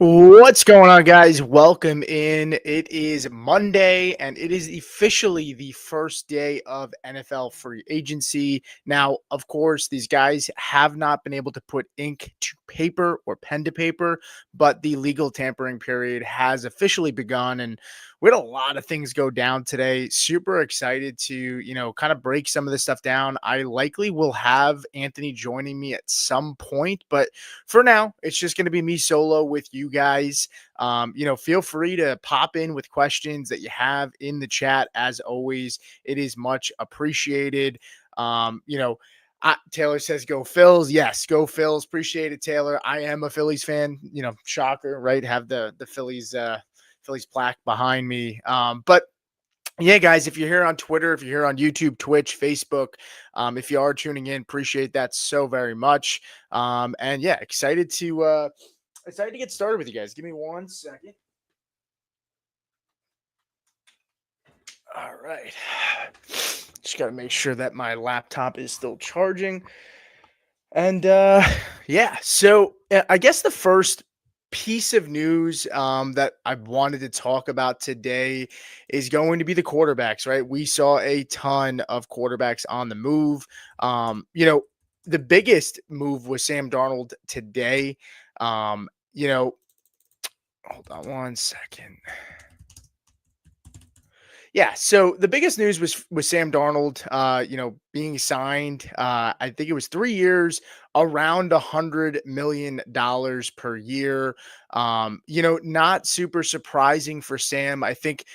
What's going on, guys? Welcome in. It is Monday, and it is officially the first day of NFL free agency. Now, of course, these guys have not been able to put ink to paper or pen to paper, but the legal tampering period has officially begun, and we had a lot of things go down today. Super excited to, kind of break some of this stuff down. I likely will have Anthony joining me at some point, but for now, it's just going to be me solo with you guys. Feel free to pop in with questions that you have in the chat. As always, it is much appreciated. Taylor says go Phils. Yes, go Phils. Appreciate it, Taylor. I am a Phillies fan. Shocker, right? Have the Phillies plaque behind me. But yeah, guys, if you're here on Twitter, if you're here on YouTube, Twitch, Facebook, if you are tuning in, appreciate that so very much. And yeah, excited to get started with you guys. Give me 1 second. All right. Just got to make sure that my laptop is still charging. And yeah, so I guess the first piece of news that I wanted to talk about today is going to be the quarterbacks, right? We saw a ton of quarterbacks on the move. The biggest move was Sam Darnold today. Um, you know, Hold on 1 second. Yeah, so the biggest news was Sam Darnold, being signed. I think it was 3 years, around $100 million per year. Not super surprising for Sam. I think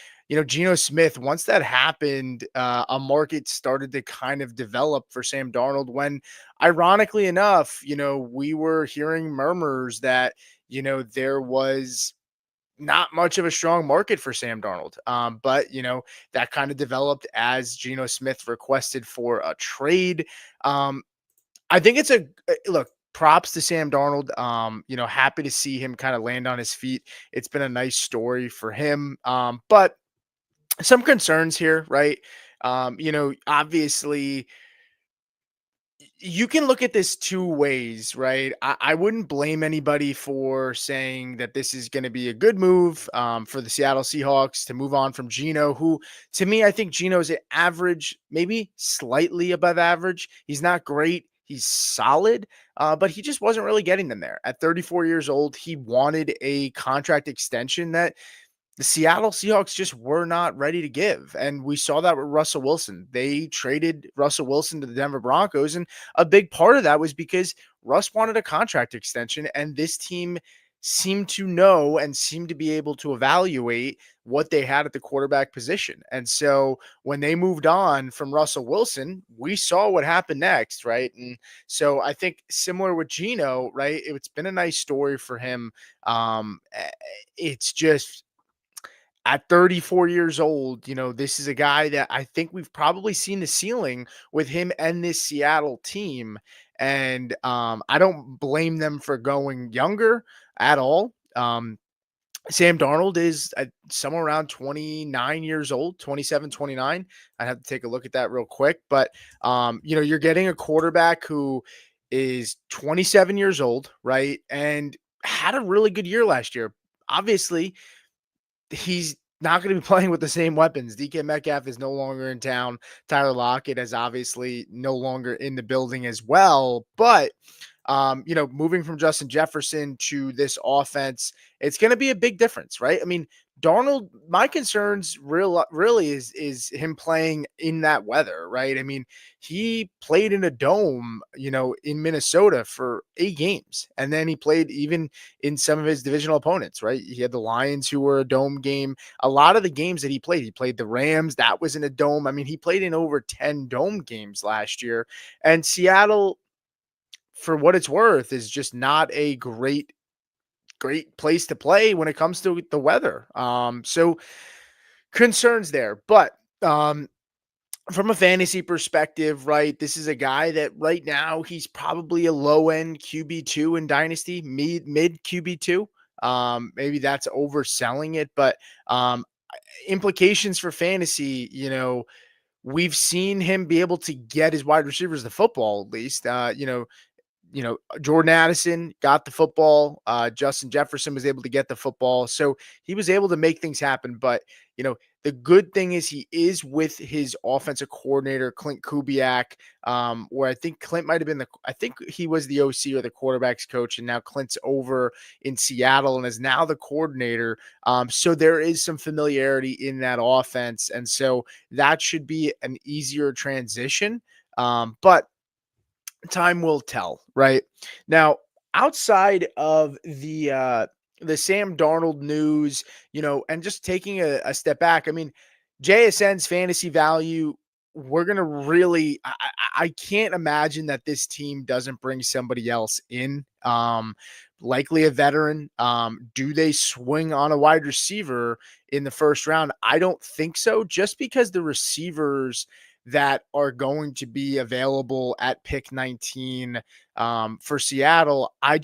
Geno Smith. Once that happened, a market started to kind of develop for Sam Darnold. When, ironically enough, we were hearing murmurs that there was not much of a strong market for Sam Darnold. But that kind of developed as Geno Smith requested for a trade. I think it's look. Props to Sam Darnold. Happy to see him kind of land on his feet. It's been a nice story for him. But some concerns here, right? Obviously you can look at this two ways, right? I wouldn't blame anybody for saying that this is going to be a good move for the Seattle Seahawks to move on from Geno, who, to me, I think Geno's an average, maybe slightly above average. He's not great. He's solid, but he just wasn't really getting them there. At 34 years old, he wanted a contract extension that the Seattle Seahawks just were not ready to give. And we saw that with Russell Wilson. They traded Russell Wilson to the Denver Broncos. And a big part of that was because Russ wanted a contract extension. And this team seemed to know and seemed to be able to evaluate what they had at the quarterback position. And so when they moved on from Russell Wilson, we saw what happened next, right? And so I think similar with Geno, right? It's been a nice story for him. It's just, at 34 years old, this is a guy that I think we've probably seen the ceiling with him and this Seattle team. And I don't blame them for going younger at all. Sam Darnold is somewhere around 29 years old, 27, 29. I have to take a look at that real quick. But, you're getting a quarterback who is 27 years old, right? And had a really good year last year. Obviously, he's not going to be playing with the same weapons. DK Metcalf is no longer in town. Tyler Lockett is obviously no longer in the building as well. But, moving from Justin Jefferson to this offense, it's going to be a big difference, right? I mean, Darnold, my concerns really is him playing in that weather, right? I mean, he played in a dome, in Minnesota for 8 games, and then he played even in some of his divisional opponents, right? He had the Lions, who were a dome game. A lot of the games that he played the Rams, that was in a dome. I mean, he played in over 10 dome games last year, and Seattle, for what it's worth, is just not a great place to play when it comes to the weather. So concerns there. But from a fantasy perspective, right, this is a guy that right now he's probably a low end QB2 in Dynasty, mid QB2. Maybe that's overselling it, but implications for fantasy, we've seen him be able to get his wide receivers the football, at least. Jordan Addison got the football. Justin Jefferson was able to get the football. So he was able to make things happen. But, the good thing is he is with his offensive coordinator, Clint Kubiak, where I think Clint might have been I think he was the OC or the quarterback's coach. And now Clint's over in Seattle and is now the coordinator. So there is some familiarity in that offense. And so that should be an easier transition. But time will tell, right? Now, outside of the Sam Darnold news, and just taking a step back, I mean, JSN's fantasy value, we're gonna really I can't imagine that this team doesn't bring somebody else in. Likely a veteran. Do they swing on a wide receiver in the first round? I don't think so, just because the receivers that are going to be available at pick 19 for Seattle, I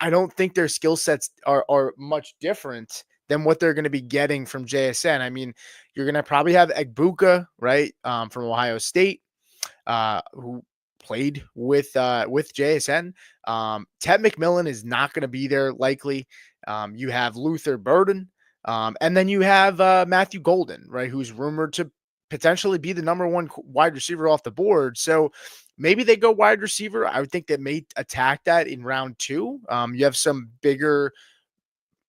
don't think their skill sets are much different than what they're going to be getting from JSN. I mean, you're going to probably have Egbuka, right, from Ohio State, who played with JSN. Ted McMillan is not going to be there likely. You have Luther Burden, and then you have Matthew Golden, right, who's rumored to potentially be the number one wide receiver off the board. So maybe they go wide receiver. I would think they may attack that in round two. You have some bigger,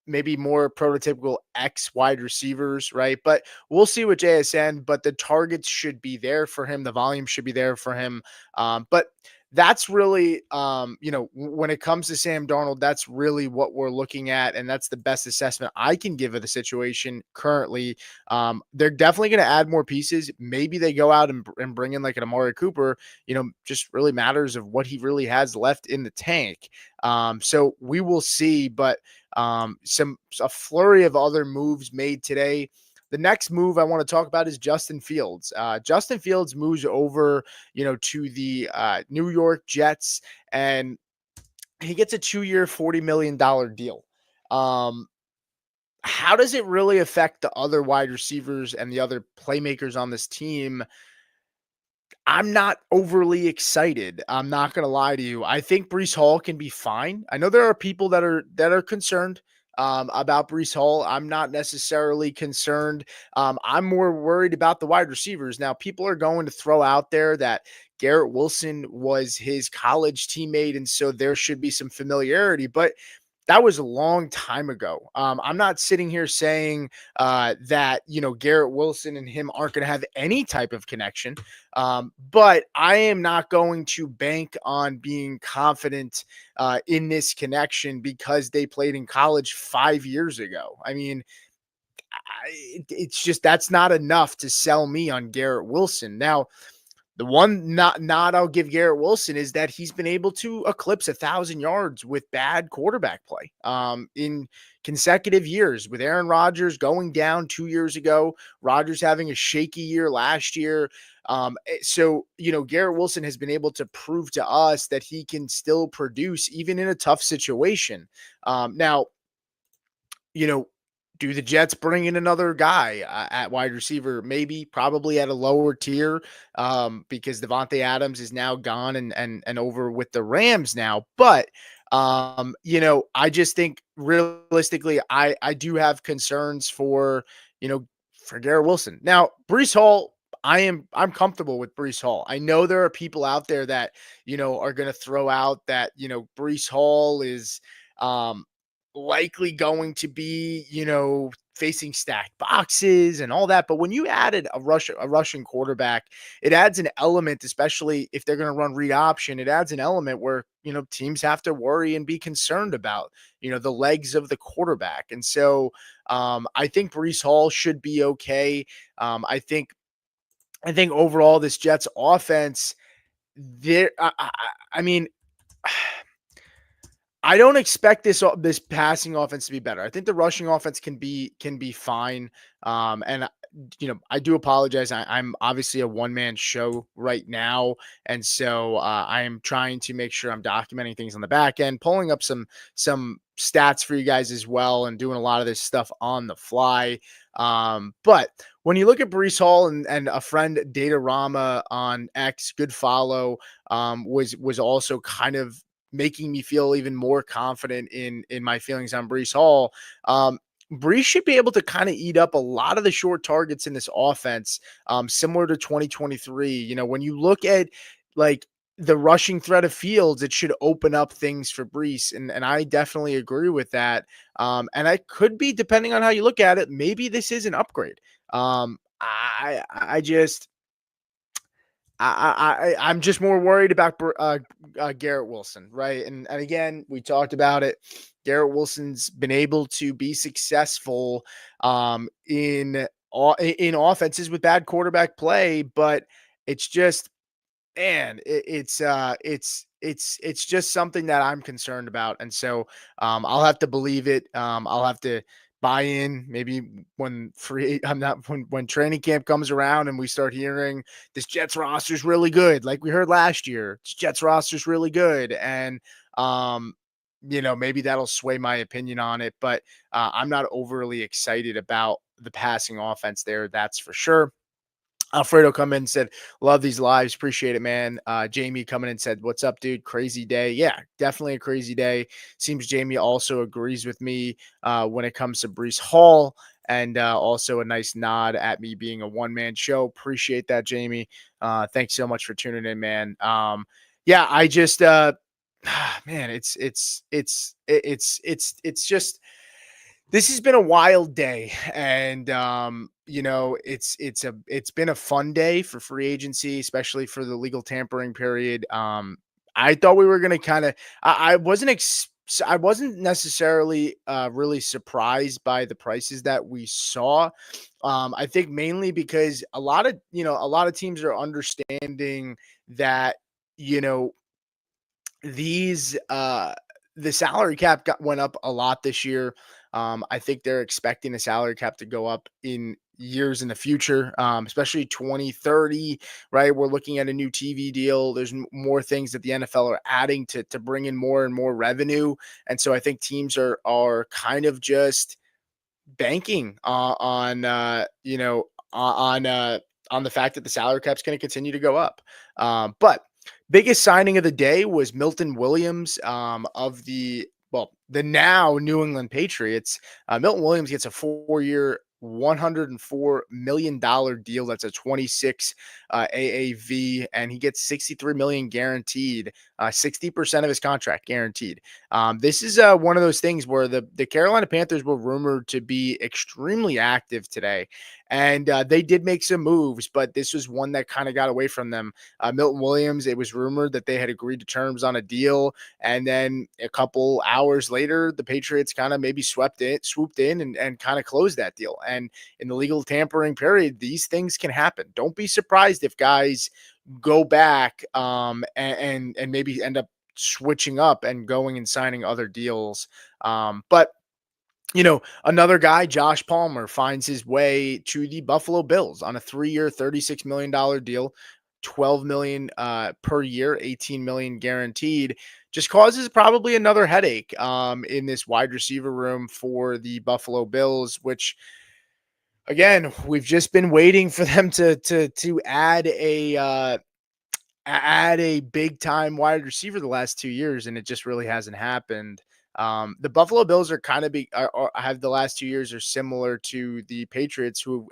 maybe more prototypical X wide receivers, right? But we'll see with JSN, but the targets should be there for him. The volume should be there for him. But that's really, when it comes to Sam Darnold, that's really what we're looking at. And that's the best assessment I can give of the situation currently. They're definitely going to add more pieces. Maybe they go out and bring in like an Amari Cooper, just really matters of what he really has left in the tank. So we will see, but a flurry of other moves made today. The next move I want to talk about is Justin Fields. Justin Fields moves over, to the New York Jets, and he gets a 2-year, $40 million deal. How does it really affect the other wide receivers and the other playmakers on this team? I'm not overly excited. I'm not gonna lie to you. I think Breece Hall can be fine. I know there are people that are concerned about Breece Hall. I'm not necessarily concerned. I'm more worried about the wide receivers. Now, people are going to throw out there that Garrett Wilson was his college teammate, and so there should be some familiarity. But that was a long time ago. I'm not sitting here saying that, Garrett Wilson and him aren't going to have any type of connection. But I am not going to bank on being confident in this connection because they played in college 5 years ago. I mean, it's just that's not enough to sell me on Garrett Wilson. Now, the one not I'll give Garrett Wilson is that he's been able to eclipse 1,000 yards with bad quarterback play in consecutive years, with Aaron Rodgers going down 2 years ago, Rodgers having a shaky year last year. So, Garrett Wilson has been able to prove to us that he can still produce even in a tough situation. Now, you know, do the Jets bring in another guy at wide receiver? Maybe, probably at a lower tier, because Devontae Adams is now gone and over with the Rams now. But I just think realistically, I do have concerns for Garrett Wilson. Now, Breece Hall. I'm comfortable with Breece Hall. I know there are people out there that are going to throw out that Breece Hall is likely going to be, facing stacked boxes and all that. But when you added a Russian quarterback, it adds an element, especially if they're going to run read option. It adds an element where, teams have to worry and be concerned about, the legs of the quarterback. And so I think Breece Hall should be okay. I think overall this Jets offense, there, I mean, I don't expect this passing offense to be better. I think the rushing offense can be fine. And I do apologize. I'm obviously a one-man show right now, and so I am trying to make sure I'm documenting things on the back end, pulling up some stats for you guys as well, and doing a lot of this stuff on the fly. But when you look at Breece Hall and a friend Data Rama on X, good follow, was also kind of making me feel even more confident in my feelings on Brees Hall. Brees should be able to kind of eat up a lot of the short targets in this offense, similar to 2023. When you look at like the rushing threat of Fields, it should open up things for Brees, and I definitely agree with that. And I could be, depending on how you look at it, maybe this is an upgrade. I just I'm just more worried about Garrett Wilson, right? And again, we talked about it. Garrett Wilson's been able to be successful in offenses with bad quarterback play, but it's just, and it's just something that I'm concerned about, and so I'll have to believe it. I'll have to buy in. Maybe when free, I'm not when training camp comes around and we start hearing this Jets roster is really good, like we heard last year. This Jets roster is really good, and um, maybe that'll sway my opinion on it. But I'm not overly excited about the passing offense there. That's for sure. Alfredo come in and said, love these lives. Appreciate it, man. Jamie coming in and said, what's up, dude? Crazy day. Yeah, definitely a crazy day. Seems Jamie also agrees with me when it comes to Brees Hall, and also a nice nod at me being a one-man show. Appreciate that, Jamie. Thanks so much for tuning in, man. Yeah, I just man, it's just, this has been a wild day, and it's been a fun day for free agency, especially for the legal tampering period. I thought we were going to kind of, I wasn't necessarily really surprised by the prices that we saw. I think mainly because a lot of teams are understanding that, you know these the salary cap went up a lot this year. I think they're expecting the salary cap to go up in years in the future, especially 2030, right? We're looking at a new TV deal. There's more things that the NFL are adding to bring in more and more revenue. And so I think teams are kind of just banking on the fact that the salary cap's going to continue to go up. But biggest signing of the day was Milton Williams, of the now New England Patriots. Milton Williams gets a 4-year, $104 million deal. That's a 26 AAV, and he gets 63 million guaranteed, 60% of his contract guaranteed. This is one of those things where the Carolina Panthers were rumored to be extremely active today, and they did make some moves, but this was one that kind of got away from them. Milton Williams, it was rumored that they had agreed to terms on a deal, and then a couple hours later, the Patriots kind of maybe swooped in and kind of closed that deal. And in the legal tampering period, these things can happen. Don't be surprised if guys go back and maybe end up switching up and going and signing other deals. But another guy, Josh Palmer, finds his way to the Buffalo Bills on a 3-year, $36 million deal, 12 million per year, 18 million guaranteed. Just causes probably another headache in this wide receiver room for the Buffalo Bills, which again, we've just been waiting for them to add a big time wide receiver the last 2 years, and it just really hasn't happened. The Buffalo Bills are kind of have the last 2 years are similar to the Patriots, who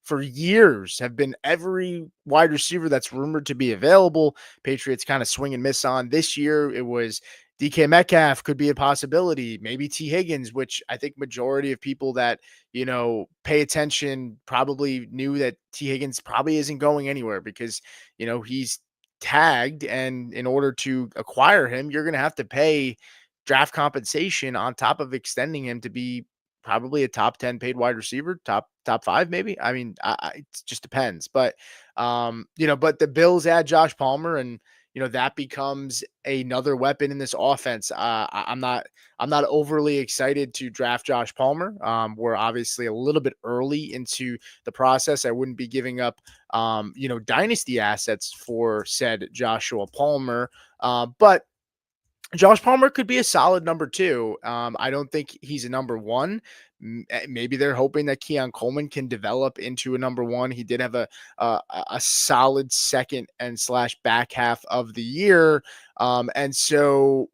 for years have been every wide receiver that's rumored to be available. Patriots kind of swing and miss on. This year, it was DK Metcalf could be a possibility, maybe T Higgins, which I think majority of people that pay attention probably knew that T Higgins probably isn't going anywhere because he's tagged, and in order to acquire him, you're going to have to pay draft compensation on top of extending him to be probably a top 10 paid wide receiver, top 5 maybe. I mean, it just depends. But but the Bills add Josh Palmer, and that becomes another weapon in this offense. I'm not overly excited to draft Josh Palmer. We're obviously a little bit early into the process. I wouldn't be giving up dynasty assets for said Joshua Palmer. But Josh Palmer could be a solid number 2. I don't think he's a number 1. Maybe they're hoping that Keon Coleman can develop into a number 1. He did have a solid second and slash back half of the year. And so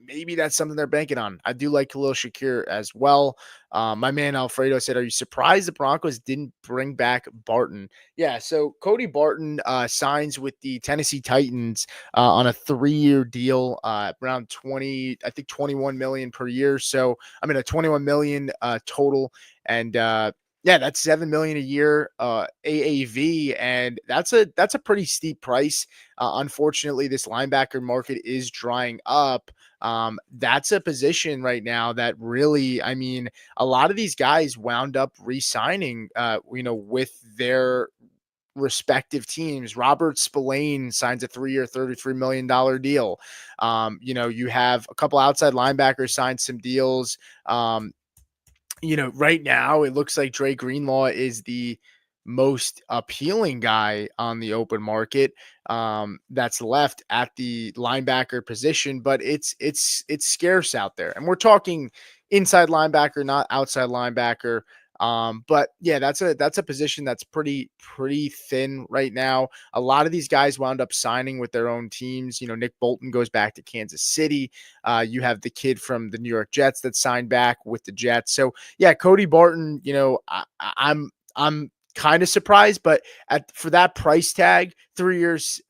maybe that's something they're banking on. I do like Khalil Shakir as well. My man Alfredo said, "Are you surprised the Broncos didn't bring back Barton?" Yeah, so Cody Barton signs with the Tennessee Titans on a 3-year deal, around 20, I think 21 million per year. So I mean a 21 million total, and yeah, that's 7 million a year AAV, and that's a pretty steep price. Unfortunately, this linebacker market is drying up. That's a position right now that really, I mean, a lot of these guys wound up re-signing, with their respective teams. Robert Spillane signs a 3-year, $33 million deal. You have a couple outside linebackers signed some deals. Right now it looks like Dre Greenlaw is the most appealing guy on the open market that's left at the linebacker position, but it's scarce out there. And we're talking inside linebacker, not outside linebacker. But yeah, that's a position that's pretty thin right now. A lot of these guys wound up signing with their own teams. Nick Bolton goes back to Kansas City. You have the kid from the New York Jets that signed back with the Jets. So yeah, Cody Barton, I'm kind of surprised, but for that price tag, 3 years,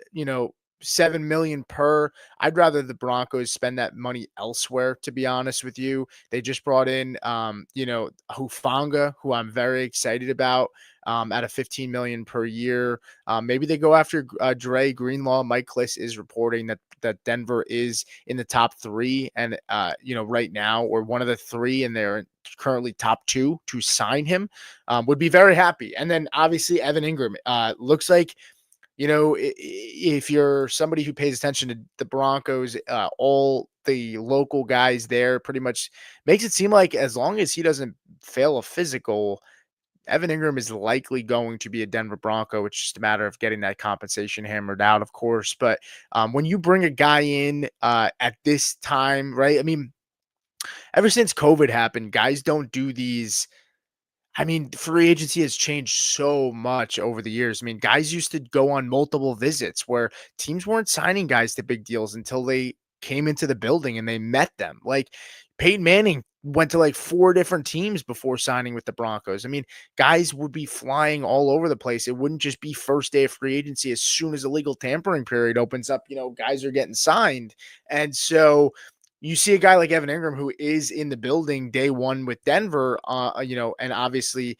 7 million per, I'd rather the Broncos spend that money elsewhere, to be honest with you. They just brought in Hufanga, who I'm very excited about. At a 15 million per year. Maybe they go after Dre Greenlaw. Mike Kliss is reporting that Denver is in the top 3, and right now, or one of the 3, and they're currently top 2 to sign him. Would be very happy. And then obviously Evan Ingram looks like, if you're somebody who pays attention to the Broncos, all the local guys there pretty much makes it seem like as long as he doesn't fail a physical, Evan Ingram is likely going to be a Denver Bronco. It's just a matter of getting that compensation hammered out, of course. But when you bring a guy in at this time, right? I mean, ever since COVID happened, guys don't do these. I mean, free agency has changed so much over the years. I mean, guys used to go on multiple visits where teams weren't signing guys to big deals until they came into the building and they met them. Like Peyton Manning went to like 4 different teams before signing with the Broncos. I mean, guys would be flying all over the place. It wouldn't just be first day of free agency. As soon as the legal tampering period opens up, guys are getting signed. And so you see a guy like Evan Ingram who is in the building day one with Denver, and obviously,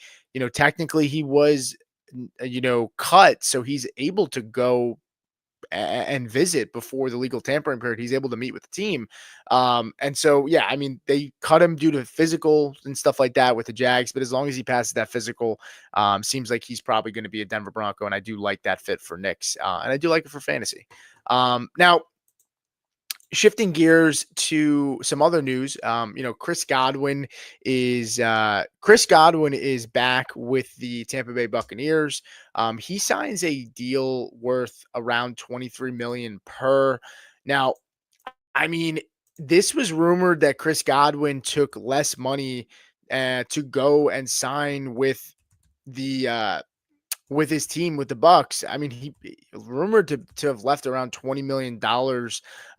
technically he was, cut. So he's able to go and visit before the legal tampering period. He's able to meet with the team. And so, yeah, I mean, they cut him due to physical and stuff like that with the Jags, but as long as he passes that physical, seems like he's probably going to be a Denver Bronco. And I do like that fit for Knicks. And I do like it for fantasy. Now, shifting gears to some other news, Chris Godwin is back with the Tampa Bay Buccaneers. He signs a deal worth around 23 million per. Now, I mean, this was rumored that Chris Godwin took less money to go and sign the with his team with the Bucks. I mean, he rumored to have left around $20 million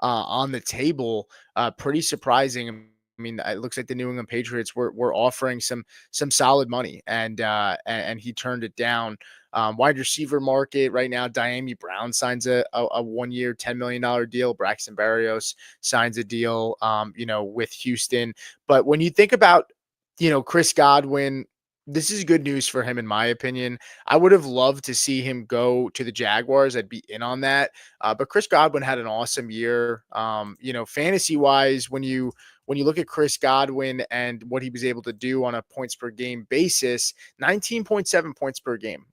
on the table. Pretty surprising. I mean, it looks like the New England Patriots were offering some solid money, and he turned it down. Wide receiver market right now, Diami Brown signs a 1-year, $10 million deal. Braxton Berrios signs a deal, with Houston. But when you think about, Chris Godwin, this is good news for him, in my opinion. I would have loved to see him go to the Jaguars. I'd be in on that. But Chris Godwin had an awesome year. Fantasy wise, when you look at Chris Godwin and what he was able to do on a points per game basis, 19.7 points per game.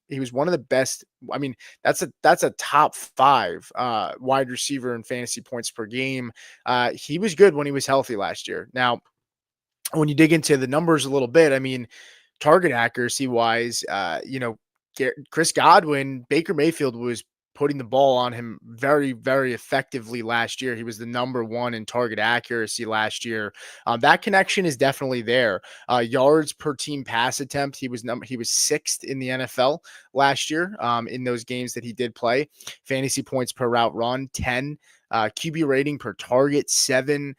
He was one of the best. I mean, that's a top 5 wide receiver in fantasy points per game. He was good when he was healthy last year. Now, when you dig into the numbers a little bit, I mean, target accuracy wise, Chris Godwin, Baker Mayfield was putting the ball on him very, very effectively last year. He was the number 1 in target accuracy last year. That connection is definitely there. Yards per team pass attempt, he was 6th in the NFL last year in those games that he did play. Fantasy points per route run, 10. QB rating per target 7.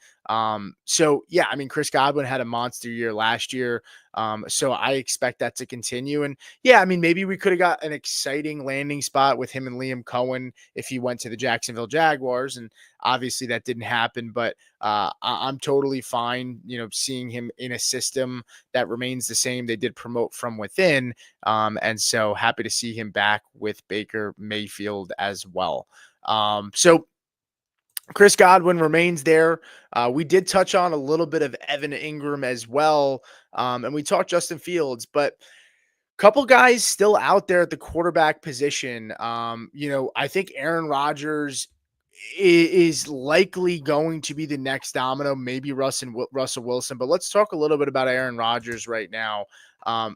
So yeah, I mean, Chris Godwin had a monster year last year. So I expect that to continue. And yeah, I mean, maybe we could have got an exciting landing spot with him and Liam Cohen if he went to the Jacksonville Jaguars. And obviously that didn't happen, but I'm totally fine, seeing him in a system that remains the same. They did promote from within. And so happy to see him back with Baker Mayfield as well. So Chris Godwin remains there. We did touch on a little bit of Evan Ingram as well. And we talked Justin Fields, but couple guys still out there at the quarterback position. I think Aaron Rodgers is likely going to be the next domino, maybe Russell Wilson. But let's talk a little bit about Aaron Rodgers right now.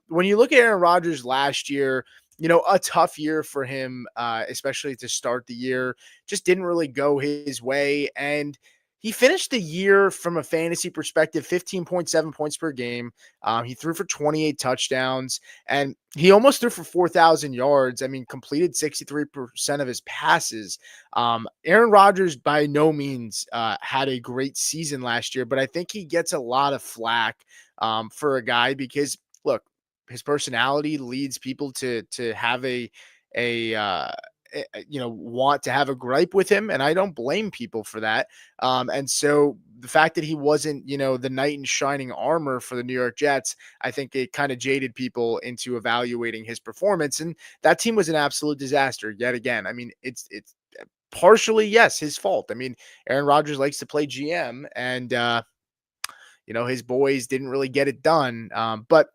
When you look at Aaron Rodgers last year, a tough year for him, especially to start the year, just didn't really go his way. And he finished the year from a fantasy perspective, 15.7 points per game. He threw for 28 touchdowns and he almost threw for 4,000 yards. I mean, completed 63% of his passes. Aaron Rodgers by no means had a great season last year, but I think he gets a lot of flack for a guy because, look, his personality leads people to have want to have a gripe with him, and I don't blame people for that. And so the fact that he wasn't, the knight in shining armor for the New York Jets, I think it kind of jaded people into evaluating his performance. And that team was an absolute disaster yet again. I mean, it's partially, yes, his fault. I mean, Aaron Rodgers likes to play GM, and his boys didn't really get it done. But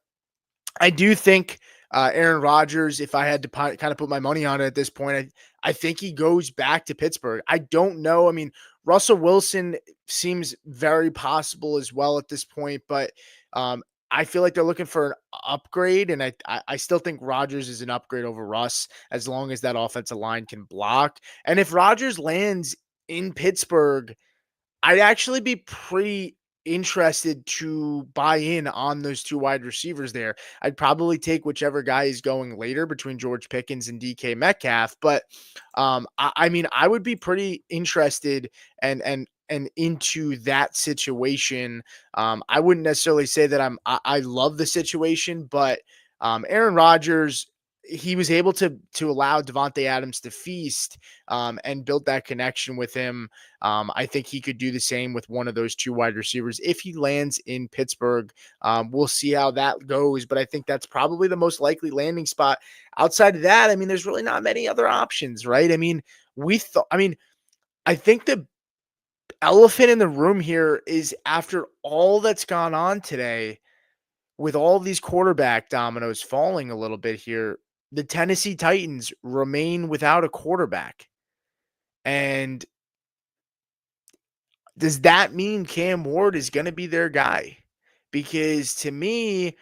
I do think Aaron Rodgers, if I had to kind of put my money on it at this point, I think he goes back to Pittsburgh. I don't know. I mean, Russell Wilson seems very possible as well at this point, but I feel like they're looking for an upgrade, and I still think Rodgers is an upgrade over Russ as long as that offensive line can block. And if Rodgers lands in Pittsburgh, I'd actually be pretty interested to buy in on those two wide receivers there. I'd probably take whichever guy is going later between George Pickens and DK Metcalf, but I mean, I would be pretty interested and into that situation. I wouldn't necessarily say that I love the situation, but Aaron Rodgers, he was able to allow Devontae Adams to feast and build that connection with him. I think he could do the same with one of those two wide receivers if he lands in Pittsburgh. We'll see how that goes, but I think that's probably the most likely landing spot. Outside of that, I mean, there's really not many other options, right? I mean, I think the elephant in the room here is after all that's gone on today, with all these quarterback dominoes falling a little bit here, the Tennessee Titans remain without a quarterback. And does that mean Cam Ward is going to be their guy? Because to me,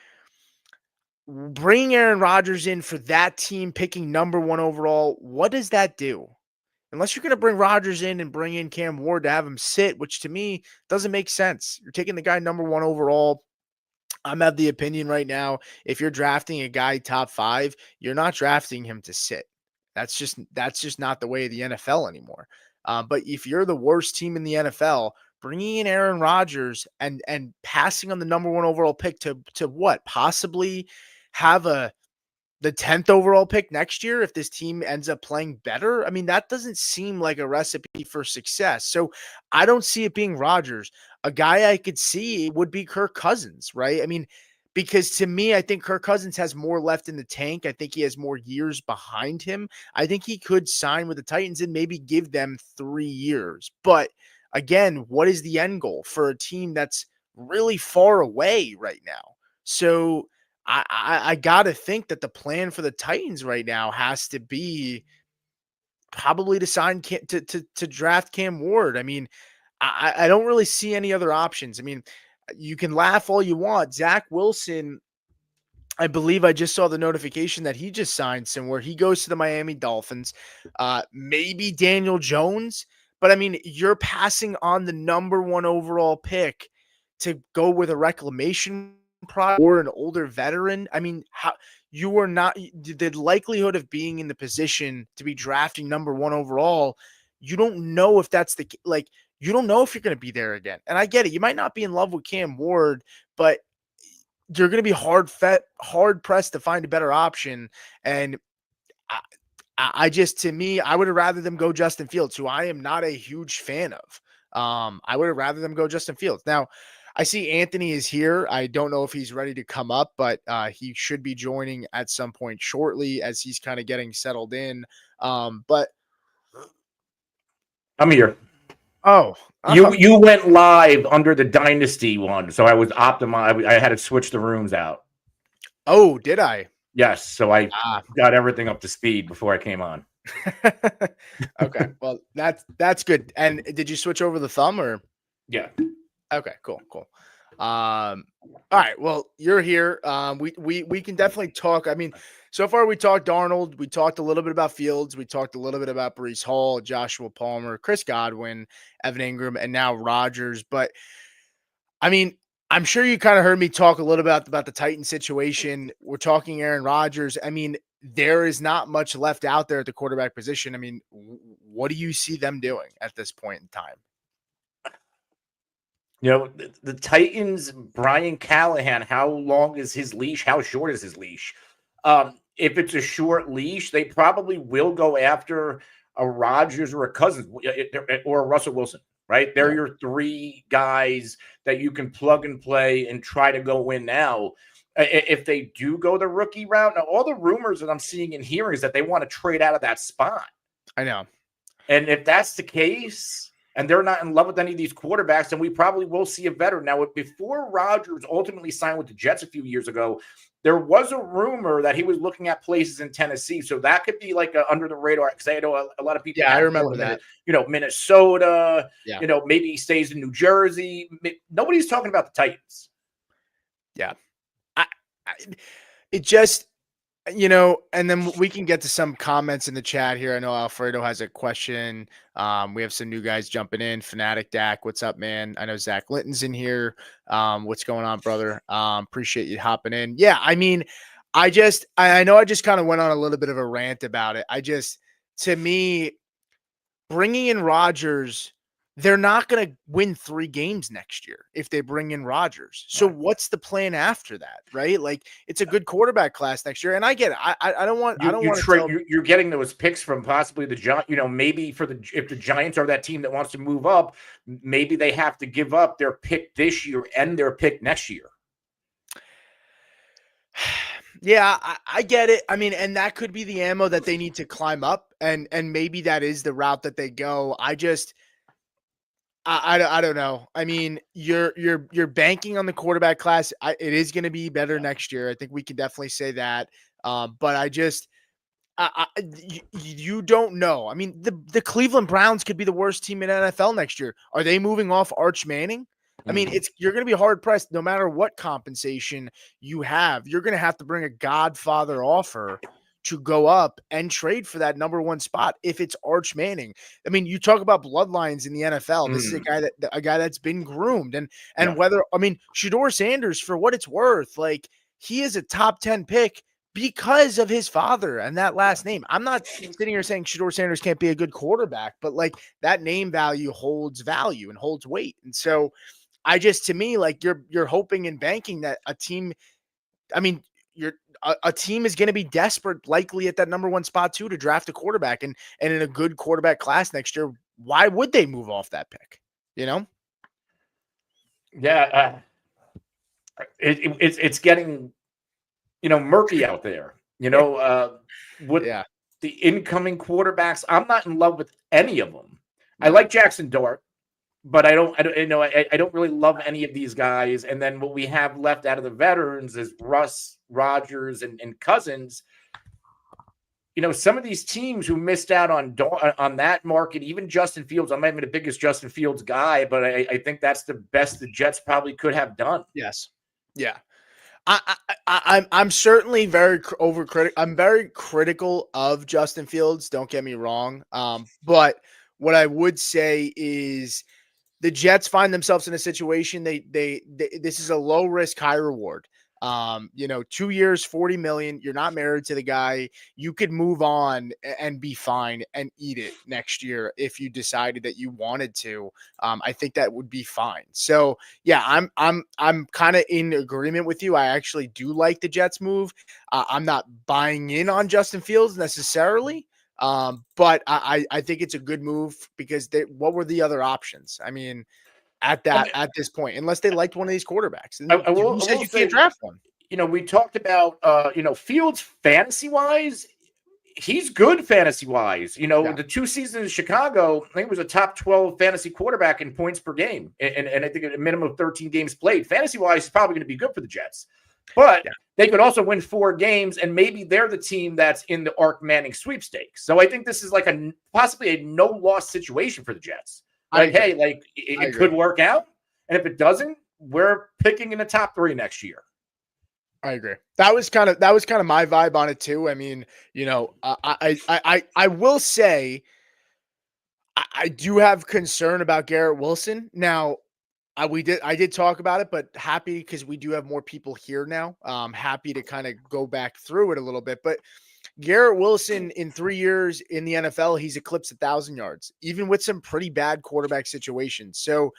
bringing Aaron Rodgers in for that team picking number 1 overall, what does that do? Unless you're going to bring Rodgers in and bring in Cam Ward to have him sit, which to me doesn't make sense. You're taking the guy number 1 overall. I'm of the opinion right now, if you're drafting a guy top 5, you're not drafting him to sit. That's just not the way of the NFL anymore. But if you're the worst team in the NFL, bringing in Aaron Rodgers and passing on the number 1 overall pick to what? Possibly have the 10th overall pick next year if this team ends up playing better. I mean, that doesn't seem like a recipe for success. So I don't see it being Rodgers. A guy I could see would be Kirk Cousins, right? I mean, because to me, I think Kirk Cousins has more left in the tank. I think he has more years behind him. I think he could sign with the Titans and maybe give them 3 years. But again, what is the end goal for a team that's really far away right now? So I gotta think that the plan for the Titans right now has to be probably to sign to draft Cam Ward. I mean, I don't really see any other options. I mean, you can laugh all you want. Zach Wilson, I believe I just saw the notification that he just signed somewhere. He goes to the Miami Dolphins. Maybe Daniel Jones, but I mean, you're passing on the number 1 overall pick to go with a reclamation project or an older veteran. I mean, how you are not the likelihood of being in the position to be drafting number 1 overall. you don't know if that's like, you don't know if you're going to be there again. And I get it. You might not be in love with Cam Ward, but you're going to be hard pressed to find a better option. And I, I just, to me, I would have rather them go Justin Fields, who I am not a huge fan of. I would have rather them go Justin Fields. Now, I see Anthony is here. I don't know if he's ready to come up, but he should be joining at some point shortly as he's kind of getting settled in. But I'm here. oh, You went live under the Dynasty one, so I was optimized. I had to switch the rooms out. Oh, did I? Yes, so I got everything up to speed before I came on. Okay, well that's good. And did you switch over the thumb or? Yeah. Okay, cool. All right, well, you're here. We can definitely talk. I mean, so far we talked Darnold, we talked a little bit about Fields, we talked a little bit about Breece Hall, Joshua Palmer, Chris Godwin, Evan Ingram, and now Rodgers. But I mean, I'm sure you kind of heard me talk a little bit about the Titan situation. We're talking Aaron Rodgers. I mean, there is not much left out there at the quarterback position. I mean, what do you see them doing at this point in time? You know, the Titans, Brian Callahan, how long is his leash? How short is his leash? If it's a short leash, they probably will go after a Rodgers or a Cousins or a Russell Wilson, right? They're your three guys that you can plug and play and try to go win now. If they do go the rookie route, now all the rumors that I'm seeing and hearing is that they want to trade out of that spot. I know. And if that's the case, and they're not in love with any of these quarterbacks, then we probably will see a veteran. Now, before Rodgers ultimately signed with the Jets a few years ago, there was a rumor that he was looking at places in Tennessee. So that could be like under the radar, because I know a lot of people. Yeah, I remember that. Minnesota, maybe he stays in New Jersey. Nobody's talking about the Titans. Yeah. It just, and then we can get to some comments in the chat here. I know Alfredo has a question. We have some new guys jumping in. Fanatic Dak, what's up, man? I know Zach Linton's in here. What's going on, brother? Appreciate you hopping in. Yeah, I mean, I know I just kind of went on a little bit of a rant about it. To me, bringing in Rodgers, they're not going to win 3 games next year if they bring in Rodgers. So what's the plan after that, right? Like, it's a good quarterback class next year, and I get it. I don't want. You're getting those picks from possibly the Giants. Maybe if the Giants are that team that wants to move up, maybe they have to give up their pick this year and their pick next year. Yeah, I get it. I mean, and that could be the ammo that they need to climb up, and maybe that is the route that they go. I don't know. I mean, you're banking on the quarterback class. It is going to be better next year. I think we can definitely say that. But you don't know. I mean, the Cleveland Browns could be the worst team in NFL next year. Are they moving off Arch Manning? I mean, you're going to be hard pressed no matter what compensation you have. You're going to have to bring a Godfather offer to go up and trade for that number 1 spot if it's Arch Manning. I mean, you talk about bloodlines in the NFL. This is a guy that's been groomed, and whether, I mean, Shedeur Sanders, for what it's worth, like, he is a top 10 pick because of his father and that last name. I'm not sitting here saying Shedeur Sanders can't be a good quarterback, but like, that name value holds value and holds weight. And so to me, like, you're hoping and banking that a team, I mean, a team is going to be desperate, likely at that number 1 spot too, to draft a quarterback, and in a good quarterback class next year. Why would they move off that pick? Yeah. It's getting, murky out there, with the incoming quarterbacks. I'm not in love with any of them. I like Jackson Dart, but I don't really love any of these guys. And then what we have left out of the veterans is Russ, Rodgers, and Cousins. Some of these teams who missed out on that market, even Justin Fields. I'm not even the biggest Justin Fields guy, but I think that's the best the Jets probably could have done. Yes. Yeah. I'm certainly very overcritical. I'm very critical of Justin Fields. Don't get me wrong. But what I would say is the Jets find themselves in a situation. This is a low risk, high reward. 2 years, 40 million. You're not married to the guy. You could move on and be fine and eat it next year if you decided that you wanted to. I think that would be fine. So yeah, I'm kind of in agreement with you. I actually do like the Jets move. I'm not buying in on Justin Fields necessarily. But I think it's a good move because what were the other options? I mean, at this point, unless they liked one of these quarterbacks. And I you said will you can't say, draft one. we talked about, Fields fantasy wise. He's good fantasy wise. Yeah. The 2 seasons in Chicago, I think it was a top 12 fantasy quarterback in points per game. And I think a minimum of 13 games played. Fantasy wise, he's probably going to be good for the Jets. But they could also win 4 games, and maybe they're the team that's in the Ark Manning sweepstakes. So I think this is like possibly a no-loss situation for the Jets. Like, hey, like it could work out. And if it doesn't, we're picking in the top 3 next year. I agree. That was kind of my vibe on it too. I mean, I will say I do have concern about Garrett Wilson. Now, I did talk about it, but happy because we do have more people here now. Happy to kind of go back through it a little bit. But Garrett Wilson in 3 years in the NFL, he's eclipsed 1,000 yards, even with some pretty bad quarterback situations. So,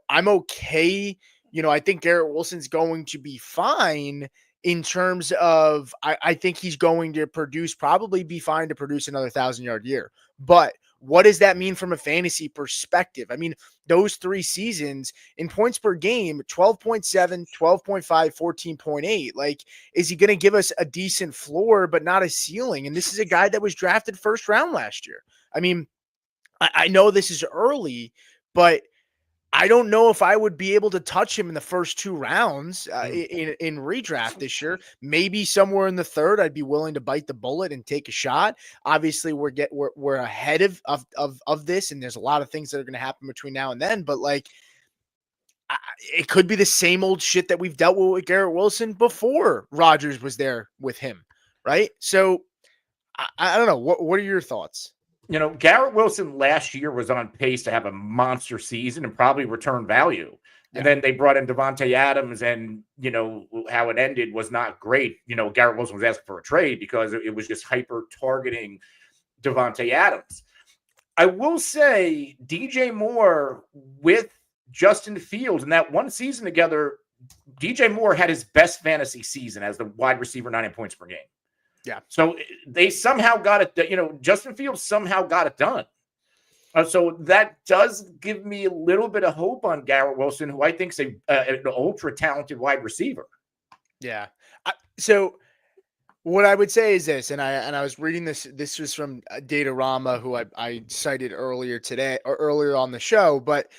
I'm okay. I think Garrett Wilson's going to be fine in terms of, I think he's going to probably be fine to produce another 1,000-yard year. But what does that mean from a fantasy perspective? I mean, those 3 seasons in points per game, 12.7, 12.5, 14.8. Like, is he going to give us a decent floor, but not a ceiling? And this is a guy that was drafted first round last year. I mean, I know this is early, but I don't know if I would be able to touch him in the first 2 rounds in redraft this year. Maybe somewhere in the third, I'd be willing to bite the bullet and take a shot. Obviously, we're ahead of this, and there's a lot of things that are going to happen between now and then. But like, it could be the same old shit that we've dealt with Garrett Wilson before Rodgers was there with him, right? So I don't know. What are your thoughts? Garrett Wilson last year was on pace to have a monster season and probably return value. And then they brought in Devontae Adams, and, how it ended was not great. Garrett Wilson was asking for a trade because it was just hyper targeting Devontae Adams. I will say DJ Moore with Justin Fields in that one season together, DJ Moore had his best fantasy season as the wide receiver, 9 points per game. Yeah. So they somehow got it. Justin Fields somehow got it done. So that does give me a little bit of hope on Garrett Wilson, who I think is an ultra talented wide receiver. Yeah. So what I would say is this, and I was reading this. This was from Datarama, who I cited earlier today or earlier on the show. But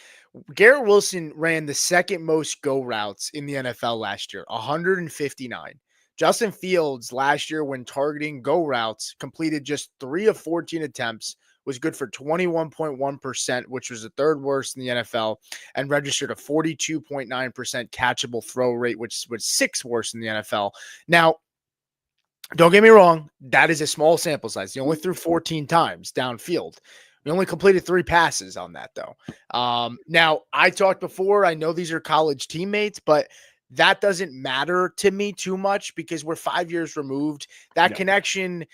Garrett Wilson ran the second most go routes in the NFL last year, 159. Justin Fields last year, when targeting go routes, completed just 3 of 14 attempts, was good for 21.1%, which was the 3rd worst in the NFL, and registered a 42.9% catchable throw rate, which was 6th worst in the NFL. Now, don't get me wrong, that is a small sample size. He only threw 14 times downfield. We only completed 3 passes on that, though. Now, I talked before, I know these are college teammates, but that doesn't matter to me too much because we're 5 years removed. That connection,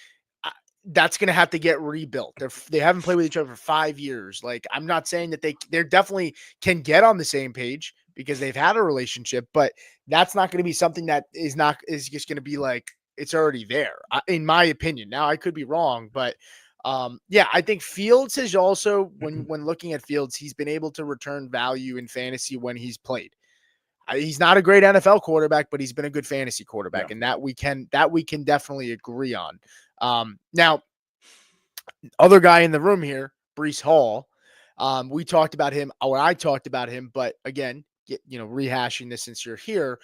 that's going to have to get rebuilt. They haven't played with each other for 5 years. Like, I'm not saying that they definitely can get on the same page because they've had a relationship, but that's not going to be something that is just going to be like, it's already there, in my opinion. Now, I could be wrong, but I think Fields has also, when looking at Fields, he's been able to return value in fantasy when he's played. He's not a great NFL quarterback, but he's been a good fantasy quarterback, and that we can definitely agree on. Now, other guy in the room here, Breece Hall. We talked about him, or I talked about him, but again, rehashing this since you're here.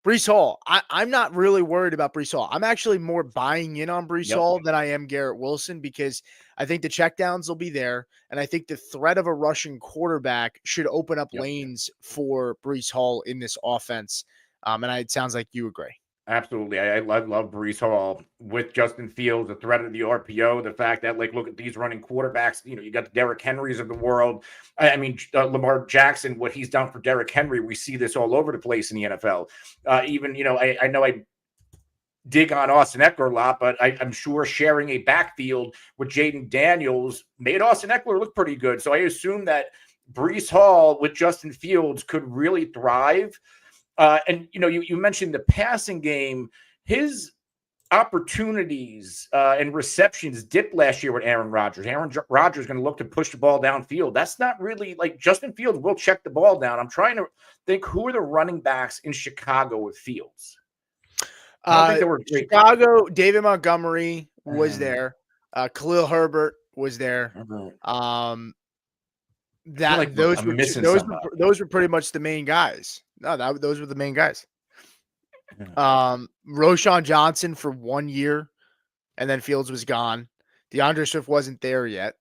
Breece Hall, I'm not really worried about Breece Hall. I'm actually more buying in on Breece Hall than I am Garrett Wilson because I think the checkdowns will be there, and I think the threat of a rushing quarterback should open up lanes for Breece Hall in this offense. And it sounds like you agree. Absolutely. I love Breece Hall with Justin Fields, the threat of the RPO, the fact that, like, look at these running quarterbacks. You got the Derrick Henrys of the world. I mean, Lamar Jackson, what he's done for Derrick Henry, we see this all over the place in the NFL. Even, I know I dig on Austin Eckler a lot, but I'm sure sharing a backfield with Jaden Daniels made Austin Eckler look pretty good. So I assume that Breece Hall with Justin Fields could really thrive. And you mentioned the passing game. His opportunities and receptions dipped last year with Aaron Rodgers. Aaron Rodgers is going to look to push the ball downfield. That's not really like Justin Fields will check the ball down. I'm trying to think, who are the running backs in Chicago with Fields? I don't think there were great Chicago. David Montgomery was there. Khalil Herbert was there. Those were pretty much the main guys. No, those were the main guys. Roshan Johnson for 1 year, and then Fields was gone. DeAndre Swift wasn't there yet.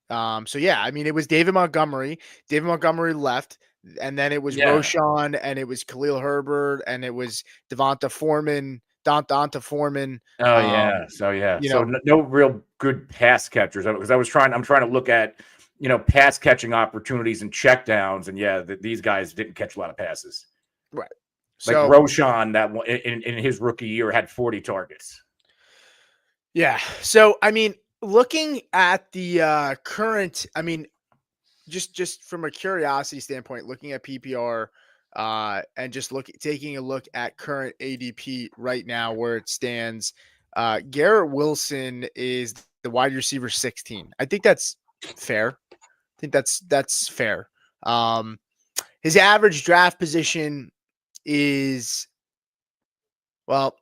So yeah, I mean, it was David Montgomery. David Montgomery left, and then it was Roshan, and it was Khalil Herbert, and it was Donta Foreman. Oh yeah. So no real good pass catchers, because I'm trying to look at pass catching opportunities and checkdowns, and these guys didn't catch a lot of passes. Right. Like Roshan, that one in his rookie year had 40 targets. Yeah. So I mean, looking at the current, I mean, just from a curiosity standpoint, looking at PPR and just taking a look at current ADP right now where it stands, Garrett Wilson is the wide receiver 16. I think that's fair. I think that's fair. His average draft position is, well,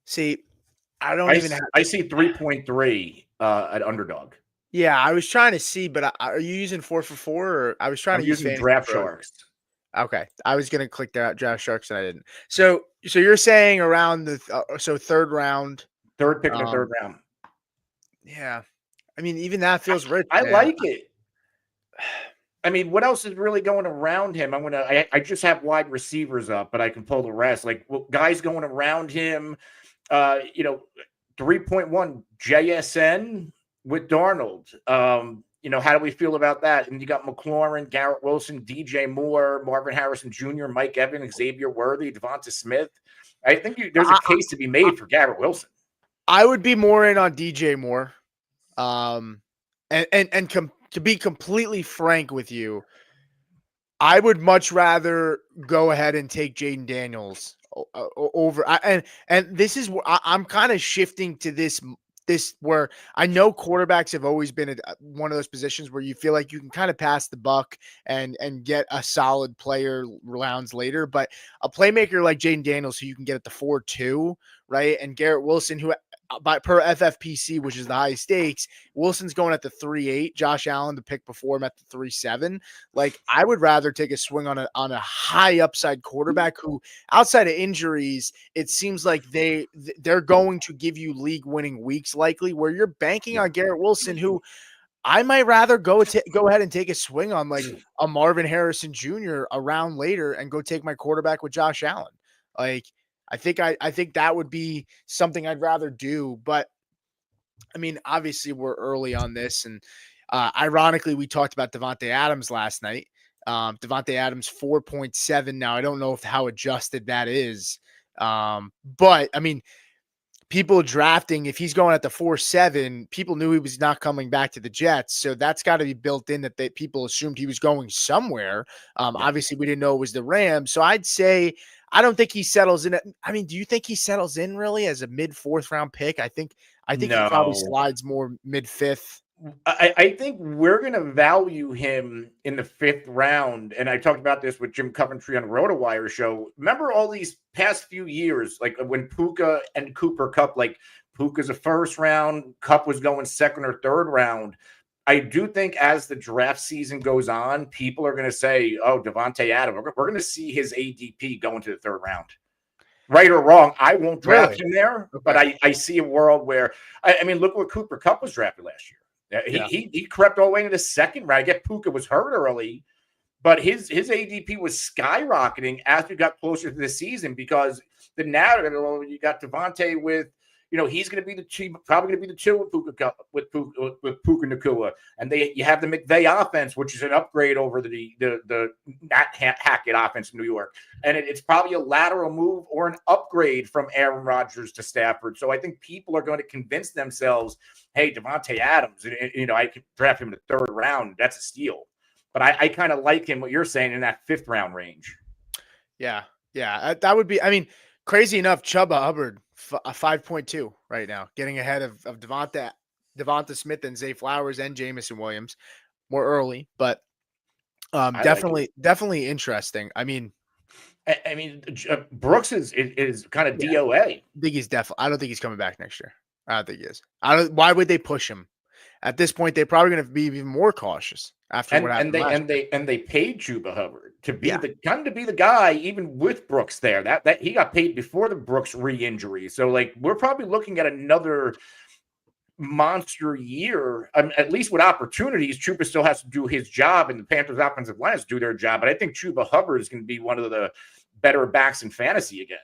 see, I see 3.3 at Underdog. Yeah, I was trying to see, but are you using 4 for 4, or I was trying to use Draft Sharks? Okay, I was gonna click that Draft Sharks and I didn't. So you're saying around the third round, third pick in the third round. Yeah, I mean, even that feels rich. I like it. I mean, what else is really going around him? I just have wide receivers up, but I can pull the rest. Like, guys going around him, 3.1 JSN with Darnold. How do we feel about that? And you got McLaurin, Garrett Wilson, DJ Moore, Marvin Harrison Jr., Mike Evans, Xavier Worthy, Devonta Smith. I think there's a case to be made for Garrett Wilson. I would be more in on DJ Moore. To be completely frank with you, I would much rather go ahead and take Jaden Daniels over. And this is where I'm kind of shifting to this where I know quarterbacks have always been one of those positions where you feel like you can kind of pass the buck and get a solid player rounds later, but a playmaker like Jaden Daniels, who you can get at the 4-2, right? And Garrett Wilson, who per FFPC, which is the high stakes, Wilson's going at the 3.8. Josh Allen, the pick before him, at the 3.7. Like, I would rather take a swing on a high upside quarterback who, outside of injuries, it seems like they're going to give you league winning weeks likely, where you're banking on Garrett Wilson, who I might rather go ahead and take a swing on, like a Marvin Harrison Jr. a round later and go take my quarterback with Josh Allen. Like, I think that would be something I'd rather do. But I mean, obviously we're early on this, and ironically, we talked about Davante Adams last night. Davante Adams 4.7 now. I don't know how adjusted that is, but I mean, people drafting, if he's going at the 4.7, people knew he was not coming back to the Jets, so that's got to be built in that people assumed he was going somewhere. Obviously, we didn't know it was the Rams, so I'd say I don't think he settles in. I mean, do you think he settles in really as a mid-4th round pick? I think no. He probably slides more mid-5th. I think we're going to value him in the 5th round. And I talked about this with Jim Coventry on the RotoWire show. Remember all these past few years, like when Puka and Cooper Kupp, like Puka's a 1st round, Kupp was going 2nd or 3rd round. I do think as the draft season goes on, people are going to say, oh, Davante Adams, we're going to see his ADP go into the 3rd round. Right or wrong, I won't draft him there, but I see a world where, I mean, look where Cooper Kupp was drafted last year. He crept all the way into the 2nd round. I get Puka was hurt early, but his ADP was skyrocketing as we got closer to the season because the narrative, well, you got Devontae with, he's going to be the chief, probably going to be the two with Puka Nacua, and you have the McVay offense, which is an upgrade over the Matt Hackett offense in New York, and it's probably a lateral move or an upgrade from Aaron Rodgers to Stafford. So I think people are going to convince themselves, hey, Devontae Adams, I could draft him in the 3rd round. That's a steal. But I kind of like him, what you're saying, in that 5th round range. Yeah. That would be, crazy enough, Chuba Hubbard, a 5.2 right now, getting ahead of Devonta Smith and Zay Flowers and Jamison Williams more early, but definitely interesting. Brooks is kind of DOA. I don't think he's coming back next year. I don't think he is. Why would they push him? At this point, they're probably going to be even more cautious after what happened last year. And they paid Chuba Hubbard to be the guy, even with Brooks there. That he got paid before the Brooks re-injury. So we're probably looking at another monster year, at least with opportunities. Chuba still has to do his job, and the Panthers' offensive line has to do their job. But I think Chuba Hubbard is going to be one of the better backs in fantasy again.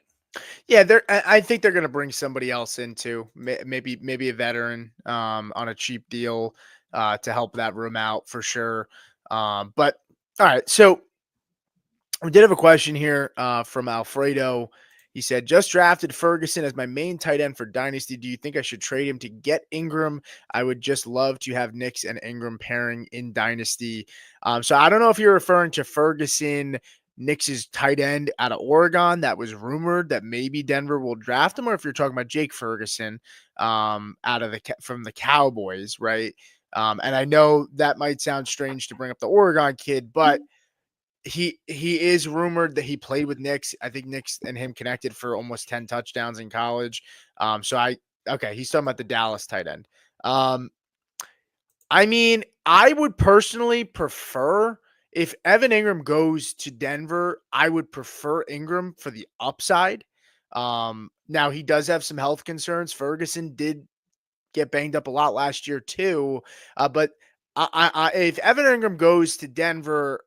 Yeah, I think they're going to bring somebody else in too, maybe a veteran on a cheap deal to help that room out for sure. But all right, so we did have a question here from Alfredo. He said, just drafted Ferguson as my main tight end for Dynasty. Do you think I should trade him to get Ingram? I would just love to have Nix and Ingram pairing in Dynasty. So I don't know if you're referring to Ferguson, Nix's tight end out of Oregon that was rumored that maybe Denver will draft him, or if you're talking about Jake Ferguson from the Cowboys, right? And I know that might sound strange to bring up the Oregon kid, but he is rumored that he played with Nix. I think Nix and him connected for almost 10 touchdowns in college. He's talking about the Dallas tight end. I would personally prefer, if Evan Ingram goes to Denver, I would prefer Ingram for the upside. Now he does have some health concerns. Ferguson did get banged up a lot last year too. But if Evan Ingram goes to Denver,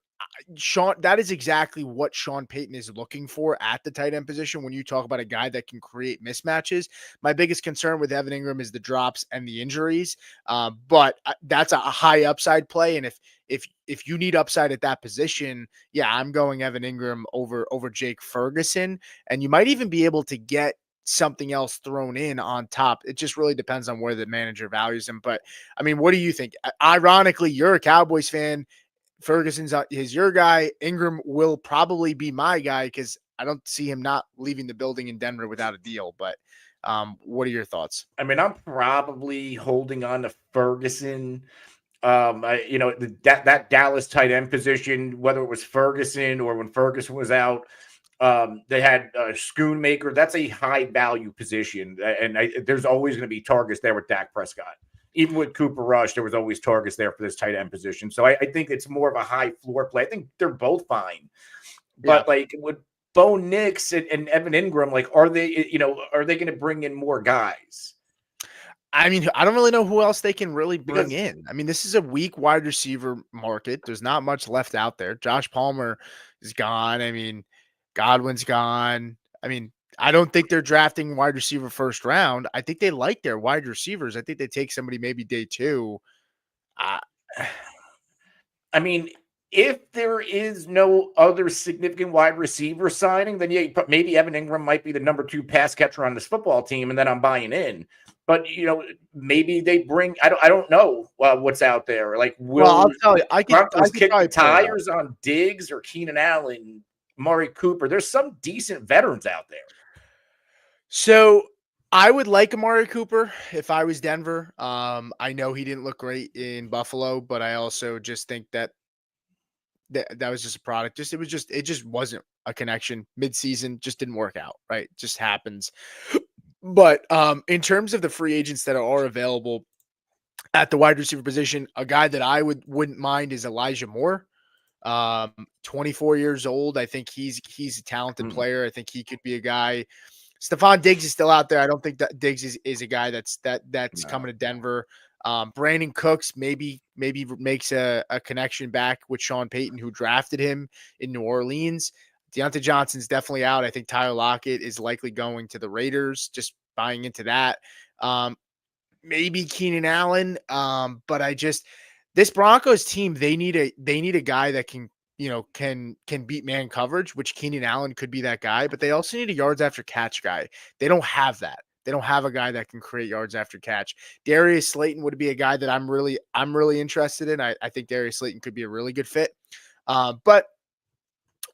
that is exactly what Sean Payton is looking for at the tight end position. When you talk about a guy that can create mismatches, my biggest concern with Evan Ingram is the drops and the injuries. But that's a high upside play. And if you need upside at that position, I'm going Evan Ingram over Jake Ferguson. And you might even be able to get something else thrown in on top. It just really depends on where the manager values him. But what do you think? Ironically, you're a Cowboys fan. Ferguson's is your guy. Ingram will probably be my guy because I don't see him not leaving the building in Denver without a deal. But what are your thoughts? I'm probably holding on to Ferguson. That Dallas tight end position, whether it was Ferguson or when Ferguson was out, they had Schoonmaker. That's a high value position, and there's always going to be targets there with Dak Prescott. Even with Cooper Rush, there was always targets there for this tight end position. So I think it's more of a high floor play. I think they're both fine. But with Bo Nix and Evan Ingram, are they going to bring in more guys? I don't really know who else they can really bring in. This is a weak wide receiver market. There's not much left out there. Josh Palmer is gone. Godwin's gone. I don't think they're drafting wide receiver first round. I think they like their wide receivers. I think they take somebody maybe day 2. If there is no other significant wide receiver signing, then maybe Evan Ingram might be the number 2 pass catcher on this football team, and then I'm buying in. But maybe they bring. I don't know what's out there. I'll tell you, I can kick the tires on Diggs or Keenan Allen, Amari Cooper. There's some decent veterans out there. So I would like Amari Cooper if I was Denver. I know he didn't look great in Buffalo, but I also just think that was just a product. It just wasn't a connection midseason. Just didn't work out. Right, just happens. But in terms of the free agents that are available at the wide receiver position, a guy that I wouldn't mind is Elijah Moore. 24 years old. I think he's a talented player. I think he could be a guy Stephon Diggs is still out there. I don't think that Diggs is a guy that's No. coming to Denver. Brandon Cooks maybe makes a connection back with Sean Payton, who drafted him in New Orleans. Deontay Johnson's definitely out. I think Tyler Lockett is likely going to the Raiders, just buying into that. Maybe Keenan Allen. But this Broncos team, they need a guy that can beat man coverage, which Keenan Allen could be that guy, but they also need a yards after catch guy. They don't have that. They don't have a guy that can create yards after catch. Darius Slayton would be a guy that I'm really interested in. I think Darius Slayton could be a really good fit. But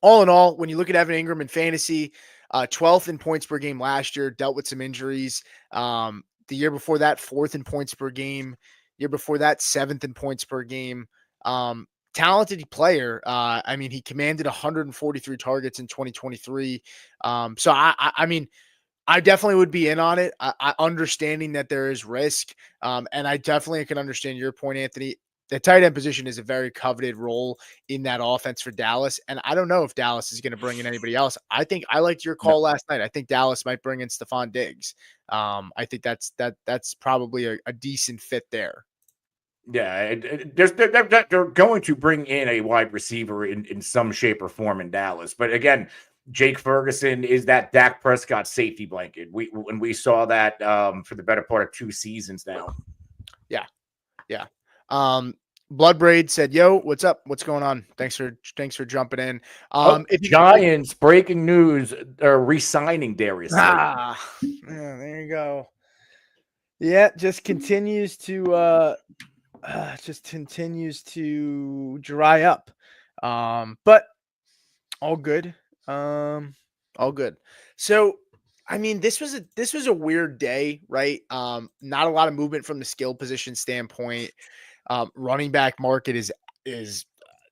all in all, when you look at Evan Ingram in fantasy, 12th in points per game last year, dealt with some injuries. The year before that, 4th in points per game. Year before that, 7th in points per game. Talented player. I mean, he commanded 143 targets in 2023. So I mean, I definitely would be in on it. I understanding that there is risk. And I definitely can understand your point, Anthony. The tight end position is a very coveted role in that offense for Dallas. And I don't know if Dallas is going to bring in anybody else. I think I liked your call last night. I think Dallas might bring in Stephon Diggs. I think that's probably a decent fit there. Yeah, they're going to bring in a wide receiver in some shape or form in Dallas. But again, Jake Ferguson is that Dak Prescott safety blanket. When we saw that for the better part of 2 seasons now. Yeah. Bloodbraid said, "Yo, what's up? What's going on? Thanks for jumping in." Giants breaking news are re-signing Darius Slayton. Yeah, there you go. Yeah, just continues to dry up. But all good. All good. So, I mean, this was a weird day, right? Not a lot of movement from the skill position standpoint. Running back market is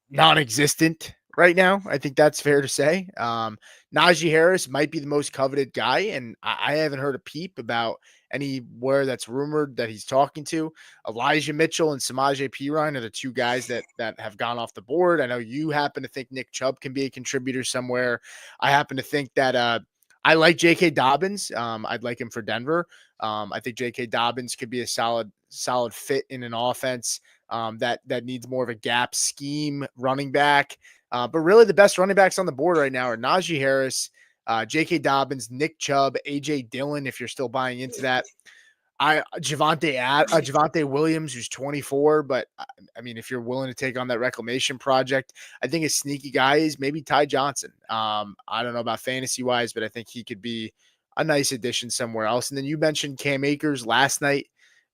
non-existent right now. I think that's fair to say. Najee Harris might be the most coveted guy, and I haven't heard a peep about anywhere that's rumored that he's talking to. Elijah Mitchell and Samaje Perine are the 2 guys that have gone off the board. I know you happen to think Nick Chubb can be a contributor somewhere. I happen to think that I like J.K. Dobbins. I'd like him for Denver. I think J.K. Dobbins could be a solid fit in an offense that needs more of a gap scheme running back. But really the best running backs on the board right now are Najee Harris, J.K. Dobbins, Nick Chubb, A.J. Dillon, if you're still buying into that. Javonte Williams, who's 24, but I mean, if you're willing to take on that reclamation project, I think a sneaky guy is maybe Ty Johnson. I don't know about fantasy wise, but I think he could be a nice addition somewhere else. And then you mentioned Cam Akers last night.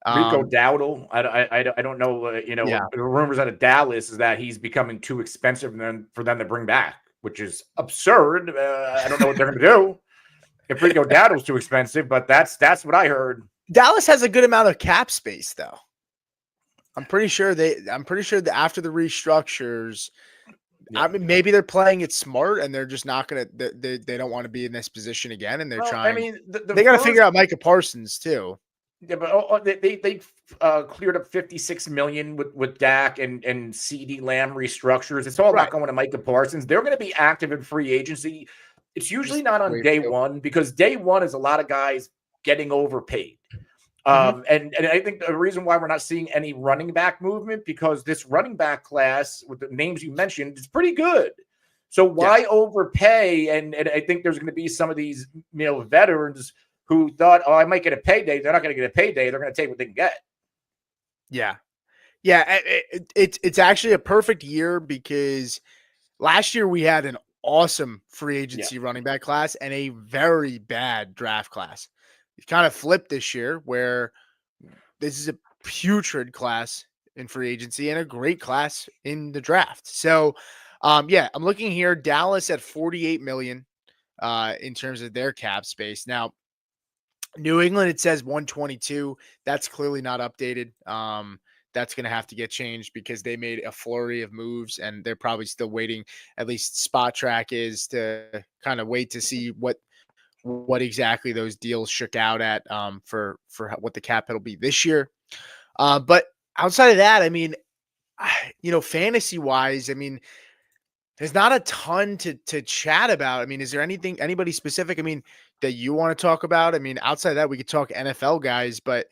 Rico Dowdle. I don't know. The rumors out of Dallas is that he's becoming too expensive for them to bring back, which is absurd. I don't know what they're going to do if Rico Dowdle's too expensive, but that's what I heard. Dallas has a good amount of cap space, though. I'm pretty sure that after the restructures, I mean, maybe they're playing it smart and they're just not going to. They don't want to be in this position again, and they're trying. I mean, they got to figure out Micah Parsons too. Yeah, but they cleared up $56 million with Dak and CeeDee Lamb restructures. It's all not going to Micah Parsons. They're going to be active in free agency. It's usually not on day one, because day one is a lot of guys getting overpaid. And I think the reason why we're not seeing any running back movement, because this running back class with the names you mentioned is pretty good. So why overpay? And I think there's going to be some of these veterans who thought, oh, I might get a payday. They're not going to get a payday. They're going to take what they can get. Yeah. It's actually a perfect year, because last year we had an awesome free agency running back class and a very bad draft class. It's kind of flipped this year, where this is a putrid class in free agency and a great class in the draft. So, I'm looking here. Dallas at $48 million in terms of their cap space. Now, New England, it says 122. That's clearly not updated. That's going to have to get changed, because they made a flurry of moves and they're probably still waiting. At least Spot Track is to kind of wait to see what exactly those deals shook out at for what the cap hit will be this year. But outside of that, I mean, fantasy wise, I mean, there's not a ton to chat about. I mean, is there anybody specific? I mean, that you want to talk about? I mean, outside of that, we could talk NFL guys, but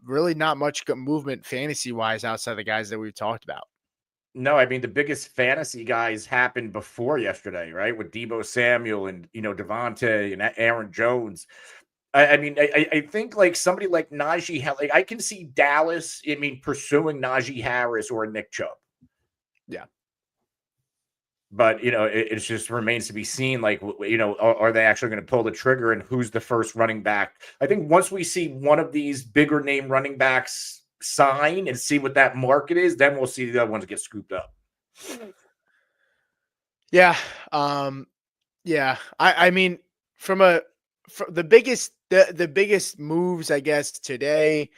really not much movement fantasy wise outside the guys that we've talked about. No, I mean the biggest fantasy guys happened before yesterday, right? With Debo Samuel and Devontae and Aaron Jones. I mean, I think like somebody like Najee, like I can see Dallas. I mean, pursuing Najee Harris or Nick Chubb. Yeah. But it just remains to be seen. Like, are they actually going to pull the trigger, and who's the first running back? I think once we see one of these bigger name running backs sign and see what that market is, then we'll see the other ones get scooped up. Yeah. Yeah. I mean, from the biggest moves, I guess, today,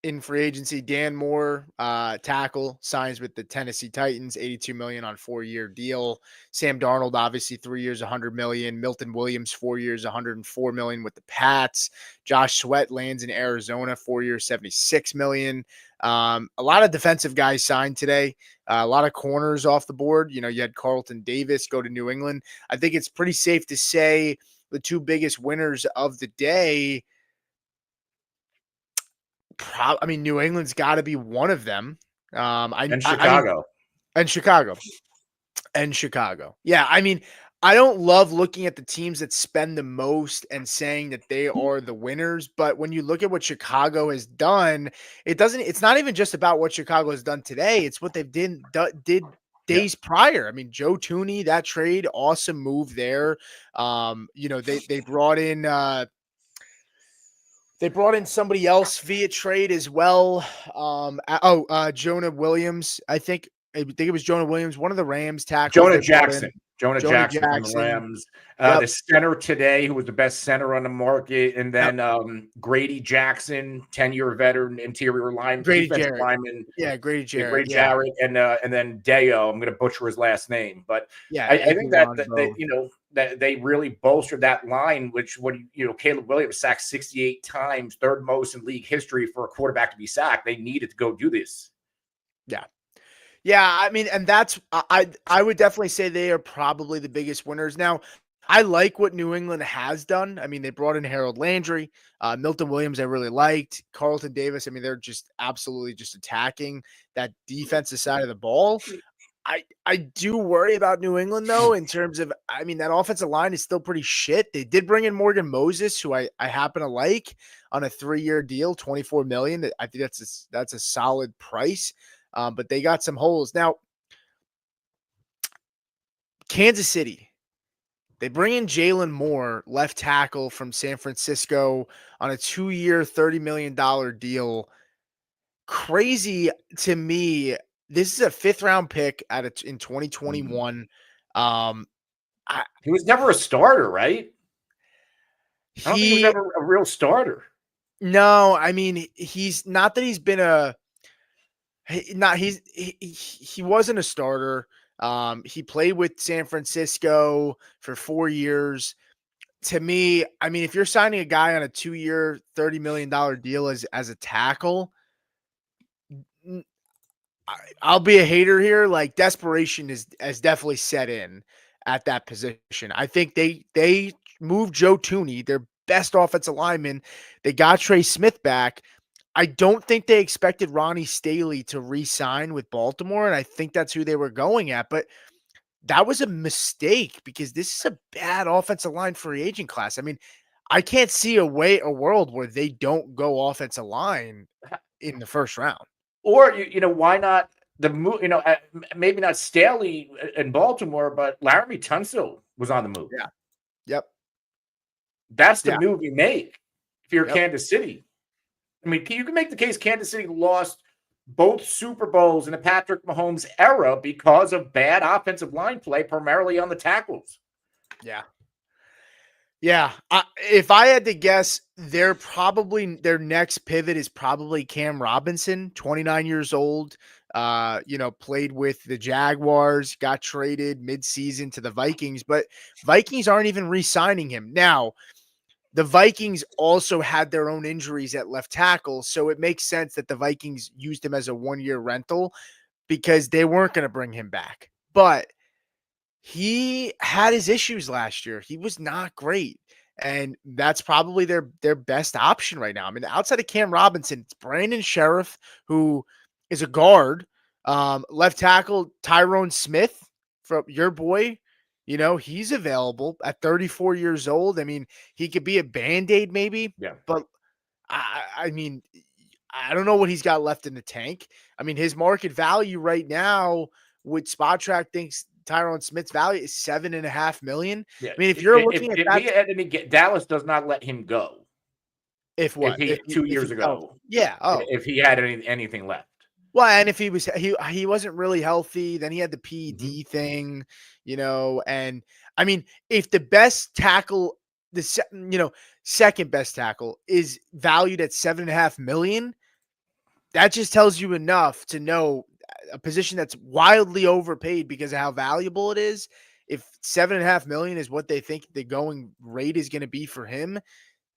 in free agency, Dan Moore, tackle, signs with the Tennessee Titans, $82 million on 4-year deal. Sam Darnold, obviously 3 years, $100 million. Milton Williams, 4 years, $104 million with the Pats. Josh Sweat lands in Arizona, 4 years, $76 million. A lot of defensive guys signed today. A lot of corners off the board. You had Carlton Davis go to New England. I think it's pretty safe to say the two biggest winners of the day. I mean, New England's got to be one of them. And Chicago. And Chicago. Yeah, I mean, I don't love looking at the teams that spend the most and saying that they are the winners, but when you look at what Chicago has done, it's not even just about what Chicago has done today, it's what they've did days prior. I mean, Joe Tooney, that trade, awesome move there. They brought in somebody else via trade as well. Jonah Williams. I think it was Jonah Williams, one of the Rams tackles. Jonah Jackson from the Rams. The center today, who was the best center on the market. And then Grady Jackson, 10-year veteran, interior lineman, defensive lineman. Yeah, Grady Jarrett. Grady Jarrett. And then Deo, I'm going to butcher his last name. But I think that they really bolstered that line, which Caleb Williams sacked 68 times, third most in league history for a quarterback to be sacked. They needed to go do this. Yeah. Yeah, I mean, and that's I would definitely say they are probably the biggest winners. Now, I like what New England has done. I mean, they brought in Harold Landry, Milton Williams. I really liked Carlton Davis. I mean, they're just absolutely just attacking that defensive side of the ball. I do worry about New England though, in terms of, I mean, that offensive line is still pretty shit. They did bring in Morgan Moses, who I happen to like, on a 3-year deal, $24 million. I think that's a solid price. But they got some holes. Now, Kansas City, they bring in Jalen Moore, left tackle from San Francisco, on a 2-year, $30 million deal. Crazy to me. This is a 5th-round pick in 2021. He was never a starter, right? I don't think he was ever a real starter. No, I mean, he's not that he's been he wasn't a starter. He played with San Francisco for 4 years. To me, I mean, if you're signing a guy on a 2-year, $30 million deal as a tackle, I'll be a hater here. Like, desperation has definitely set in at that position. I think they moved Joe Tooney, their best offensive lineman. They got Trey Smith back. I don't think they expected Ronnie Staley to re-sign with Baltimore, and I think that's who they were going at. But that was a mistake, because this is a bad offensive line free agent class. I mean, I can't see a world where they don't go offensive line in the first round. Or why not the move? Maybe not Staley in Baltimore, but Laramie Tunsil was on the move. Yeah. Yep. That's the move you make if you're Kansas City. I mean, you can make the case Kansas City lost both Super Bowls in the Patrick Mahomes era because of bad offensive line play, primarily on the tackles. Yeah. Yeah. If I had to guess, their next pivot is probably Cam Robinson, 29 years old, played with the Jaguars, got traded midseason to the Vikings, but Vikings aren't even re-signing him. Now, the Vikings also had their own injuries at left tackle, so it makes sense that the Vikings used him as a 1-year rental, because they weren't going to bring him back. But He had his issues last year. He was not great. And that's probably their best option right now. I mean, outside of Cam Robinson, it's Brandon Sheriff, who is a guard. Left tackle Tyrone Smith from your boy. He's available at 34 years old. I mean, he could be a Band-Aid maybe, Yeah. but I mean, I don't know what he's got left in the tank. I mean, his market value right now, with Spot Track thinks Tyrone Smith's value is $7.5 million. Yeah. I mean, if you're looking at If that, he had any, Dallas does not let him go. if If what? he two If years he's healthy. ago, Yeah. Oh. if he had anything left. Well, and if he wasn't really healthy, then he had the PED thing, and I mean, if the best tackle, second best tackle is valued at $7.5 million, that just tells you enough to know a position that's wildly overpaid because of how valuable it is. If $7.5 million is what they think the going rate is going to be for him,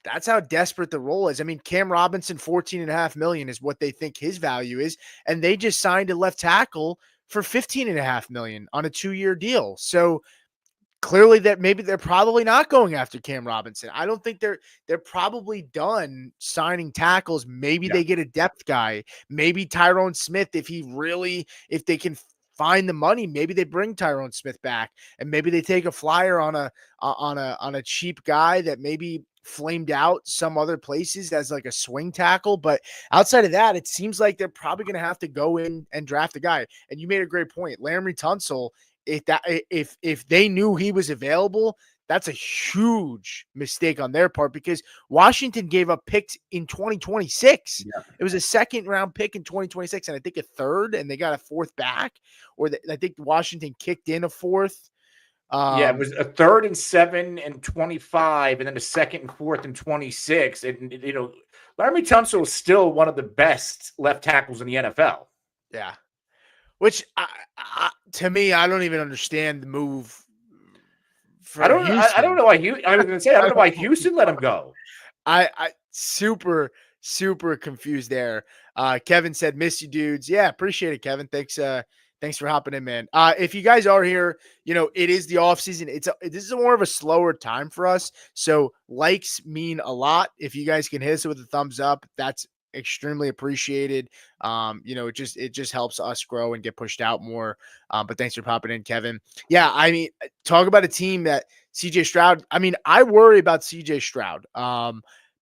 that's how desperate the role is. I mean, Cam Robinson, $14.5 million is what they think his value is. And they just signed a left tackle for $15.5 million on a 2-year deal. So clearly that maybe they're probably not going after Cam Robinson. I don't think they're probably done signing tackles. Maybe they get a depth guy. Maybe Tyrone Smith, if they can find the money, maybe they bring Tyrone Smith back, and maybe they take a flyer on a cheap guy that maybe flamed out some other places as like a swing tackle. But outside of that, it seems like they're probably going to have to go in and draft a guy. And you made a great point. Laremy Tunsil, if they knew he was available, that's a huge mistake on their part because Washington gave up picks in 2026. Yeah. It was a second round pick in 2026, and I think a third, and they got a fourth back, I think Washington kicked in a fourth. It was a 3rd and 7 and 25, and then a 2nd and 4th and 26. And Laremy Tunsil is still one of the best left tackles in the NFL. Yeah. Which, to me, I don't even understand the move. I don't know why I was going to say I don't know why Houston let him go. I super confused there. Kevin said, "Miss you, dudes." Yeah, appreciate it, Kevin. Thanks for hopping in, man. If you guys are here, it is the off season. This is more of a slower time for us, so likes mean a lot. If you guys can hit us with a thumbs up, that's extremely appreciated. It just helps us grow and get pushed out more. But thanks for popping in, Kevin. Yeah, I mean, talk about a team that CJ Stroud. I mean, I worry about CJ Stroud.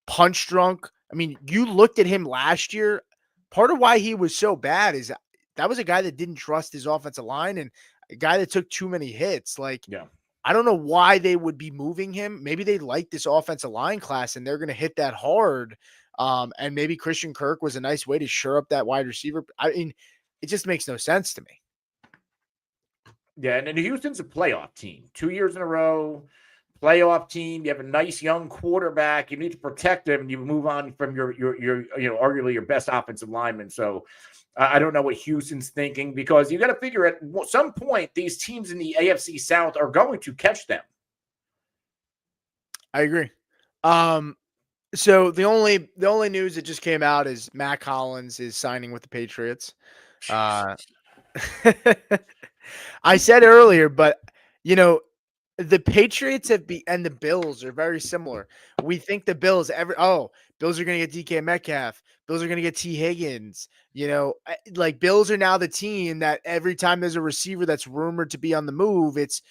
Punch drunk. I mean, you looked at him last year. Part of why he was so bad is that was a guy that didn't trust his offensive line and a guy that took too many hits. I don't know why they would be moving him. Maybe they like this offensive line class and they're going to hit that hard. And maybe Christian Kirk was a nice way to shore up that wide receiver. I mean, it just makes no sense to me. Yeah, and Houston's a playoff team. 2 years in a row, playoff team. You have a nice young quarterback. You need to protect him, and you move on from your arguably your best offensive lineman. So I don't know what Houston's thinking because you got to figure at some point these teams in the AFC South are going to catch them. I agree. So the only news that just came out is Matt Collins is signing with the Patriots. I said earlier, but the Patriots and the Bills are very similar. We think the Bills Bills are going to get DK Metcalf. Bills are going to get T. Higgins. Bills are now the team that every time there's a receiver that's rumored to be on the move, it's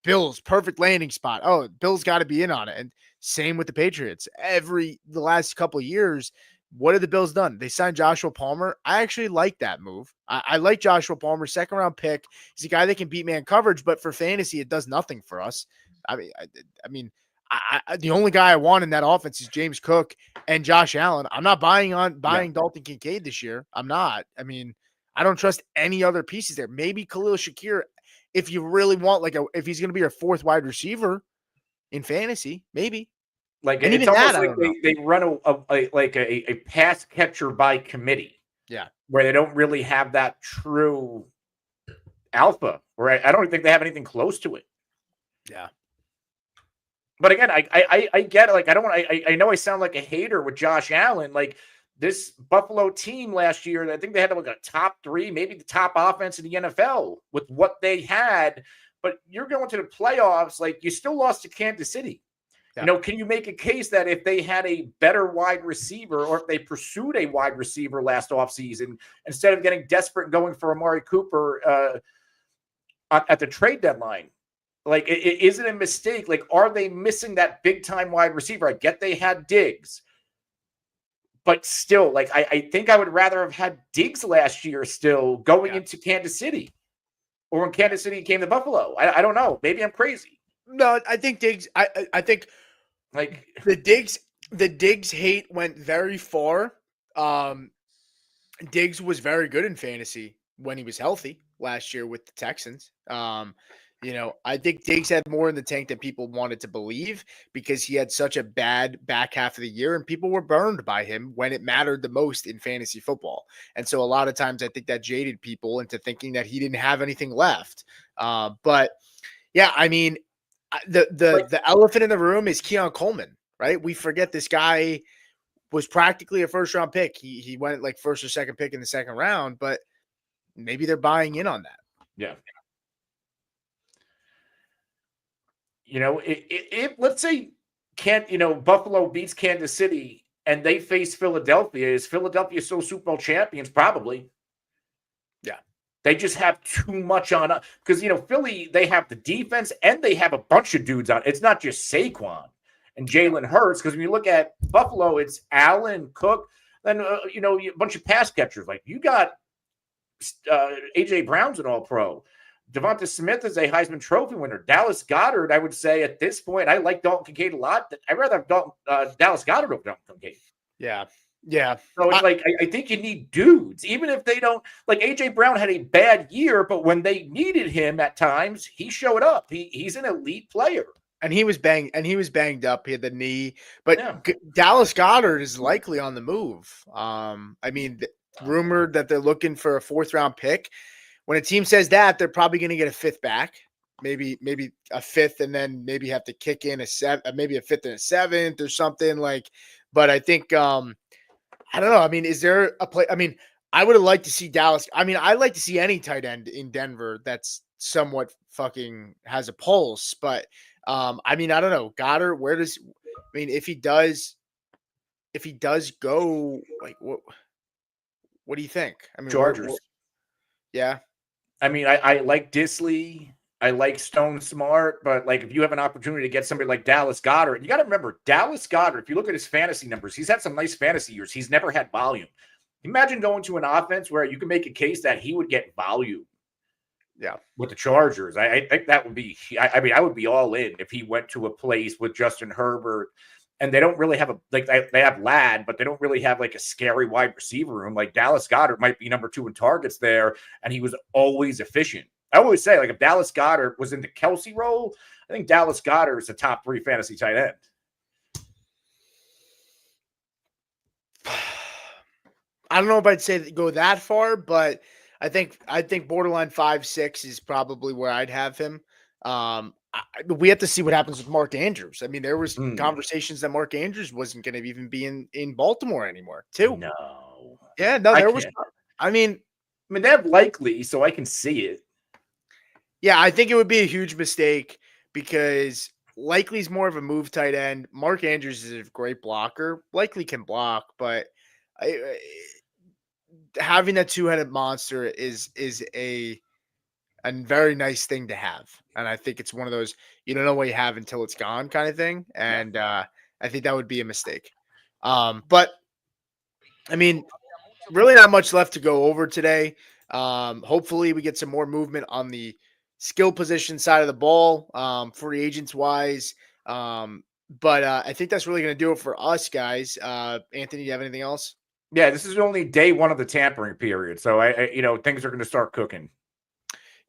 Bills, perfect landing spot. Oh, Bills got to be in on it. And same with the Patriots. The last couple of years, what have the Bills done? They signed Joshua Palmer. I actually like that move. I like Joshua Palmer, 2nd round pick. He's a guy that can beat man coverage, but for fantasy, it does nothing for us. The only guy I want in that offense is James Cook and Josh Allen. I'm not buying Dalton Kincaid this year. I'm not. I mean, I don't trust any other pieces there. Maybe Khalil Shakir, if you really want, if he's going to be your 4th wide receiver in fantasy, maybe. And it's almost like they run a pass catcher by committee. Yeah. Where they don't really have that true alpha, or I don't think they have anything close to it. Yeah. But again, I get it. I know I sound like a hater with Josh Allen. This Buffalo team last year, I think they had a top 3, maybe the top offense in the NFL with what they had. but you're going to the playoffs. Like, you still lost to Kansas City. Yeah. Can you make a case that if they had a better wide receiver, or if they pursued a wide receiver last offseason, instead of getting desperate and going for Amari Cooper at the trade deadline, like, is it a mistake? Like, are they missing that big time wide receiver? I get they had Diggs, but still, like, I think I would rather have had Diggs last year still going into Kansas City, or when Kansas City came to Buffalo. I don't know. Maybe I'm crazy. No, I think Diggs. I think like the Diggs hate went very far. Diggs was very good in fantasy when he was healthy last year with the Texans. I think Diggs had more in the tank than people wanted to believe, because he had such a bad back half of the year and people were burned by him when it mattered the most in fantasy football. And so a lot of times I think that jaded people into thinking that he didn't have anything left. But yeah, I mean, the elephant in the room is Keon Coleman, right? We forget this guy was practically a first round pick. He went like first or second pick in the second round, but maybe they're buying in on that. Yeah. If let's say Buffalo beats Kansas City and they face Philadelphia, is Philadelphia still Super Bowl champions? Probably. Yeah. They just have too much on, because Philly, they have the defense and they have a bunch of dudes on. It's not just Saquon and Jalen Hurts, because when you look at Buffalo, it's Allen, Cook, then a bunch of pass catchers. Like, you got AJ Brown's an All-Pro. Devonta Smith is a Heisman Trophy winner. Dallas Goedert, I would say at this point, I like Dalton Kincaid a lot. I'd rather have Dallas Goedert over Dalton Kincaid. Yeah. So it's I think you need dudes, even if they don't. Like, AJ Brown had a bad year, but when they needed him at times, he showed up. He's an elite player. And he was banged up. He had the knee, but Dallas Goedert is likely on the move. Rumored that they're looking for a 4th round pick. When a team says that, they're probably going to get a 5th back, maybe a 5th, and then maybe have to kick in maybe a 5th and a 7th or something like. But I think I don't know. I mean, is there a play? I mean, I would have liked to see Dallas. I mean, I like to see any tight end in Denver that's somewhat fucking has a pulse. But I mean, I don't know. Goddard, if he does go, like, what do you think? I mean, Chargers. Yeah. I mean, I like Disley. I like Stone Smart, but like, if you have an opportunity to get somebody like Dallas Goedert, you got to remember Dallas Goedert. If you look at his fantasy numbers, he's had some nice fantasy years. He's never had volume. Imagine going to an offense where you can make a case that he would get volume. Yeah, with the Chargers, I think that would be. I would be all in if he went to a place with Justin Herbert, and they don't really have they have Ladd, but they don't really have like a scary wide receiver room. Like, Dallas Goedert might be number 2 in targets there, and he was always efficient. I always say, like, if Dallas Goedert was in the Kelsey role, I think Dallas Goedert is a top 3 fantasy tight end. I don't know if I'd say go that far, but I think borderline 5-6 is probably where I'd have him. We have to see what happens with Mark Andrews. I mean, there was conversations that Mark Andrews wasn't going to even be in Baltimore anymore, too. No. Yeah, no, there was. I mean, they have Likely, so I can see it. Yeah, I think it would be a huge mistake, because Likely's more of a move tight end. Mark Andrews is a great blocker. Likely can block, but having that 2-headed monster is a very nice thing to have. And I think it's one of those, you don't know what you have until it's gone kind of thing. And I think that would be a mistake. But I mean, really not much left to go over today. Hopefully we get some more movement on the skill position side of the ball, free agents wise. But I think that's really going to do it for us, guys. Anthony, do you have anything else? Yeah, this is only day 1 of the tampering period. So things are going to start cooking.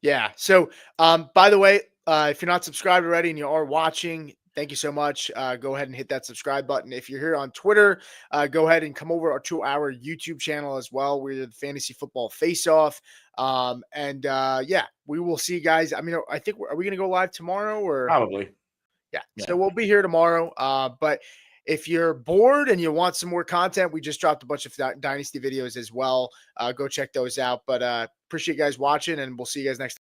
Yeah. So, by the way, if you're not subscribed already and you are watching, thank you so much. Go ahead and hit that subscribe button. If you're here on Twitter, go ahead and come over to our YouTube channel as well. We're the Fantasy Football Faceoff. Yeah, we will see you guys. I mean, I think, are we going to go live tomorrow or? Probably. Yeah. So we'll be here tomorrow. But if you're bored and you want some more content, we just dropped a bunch of Dynasty videos as well. Go check those out. But appreciate you guys watching, and we'll see you guys next time.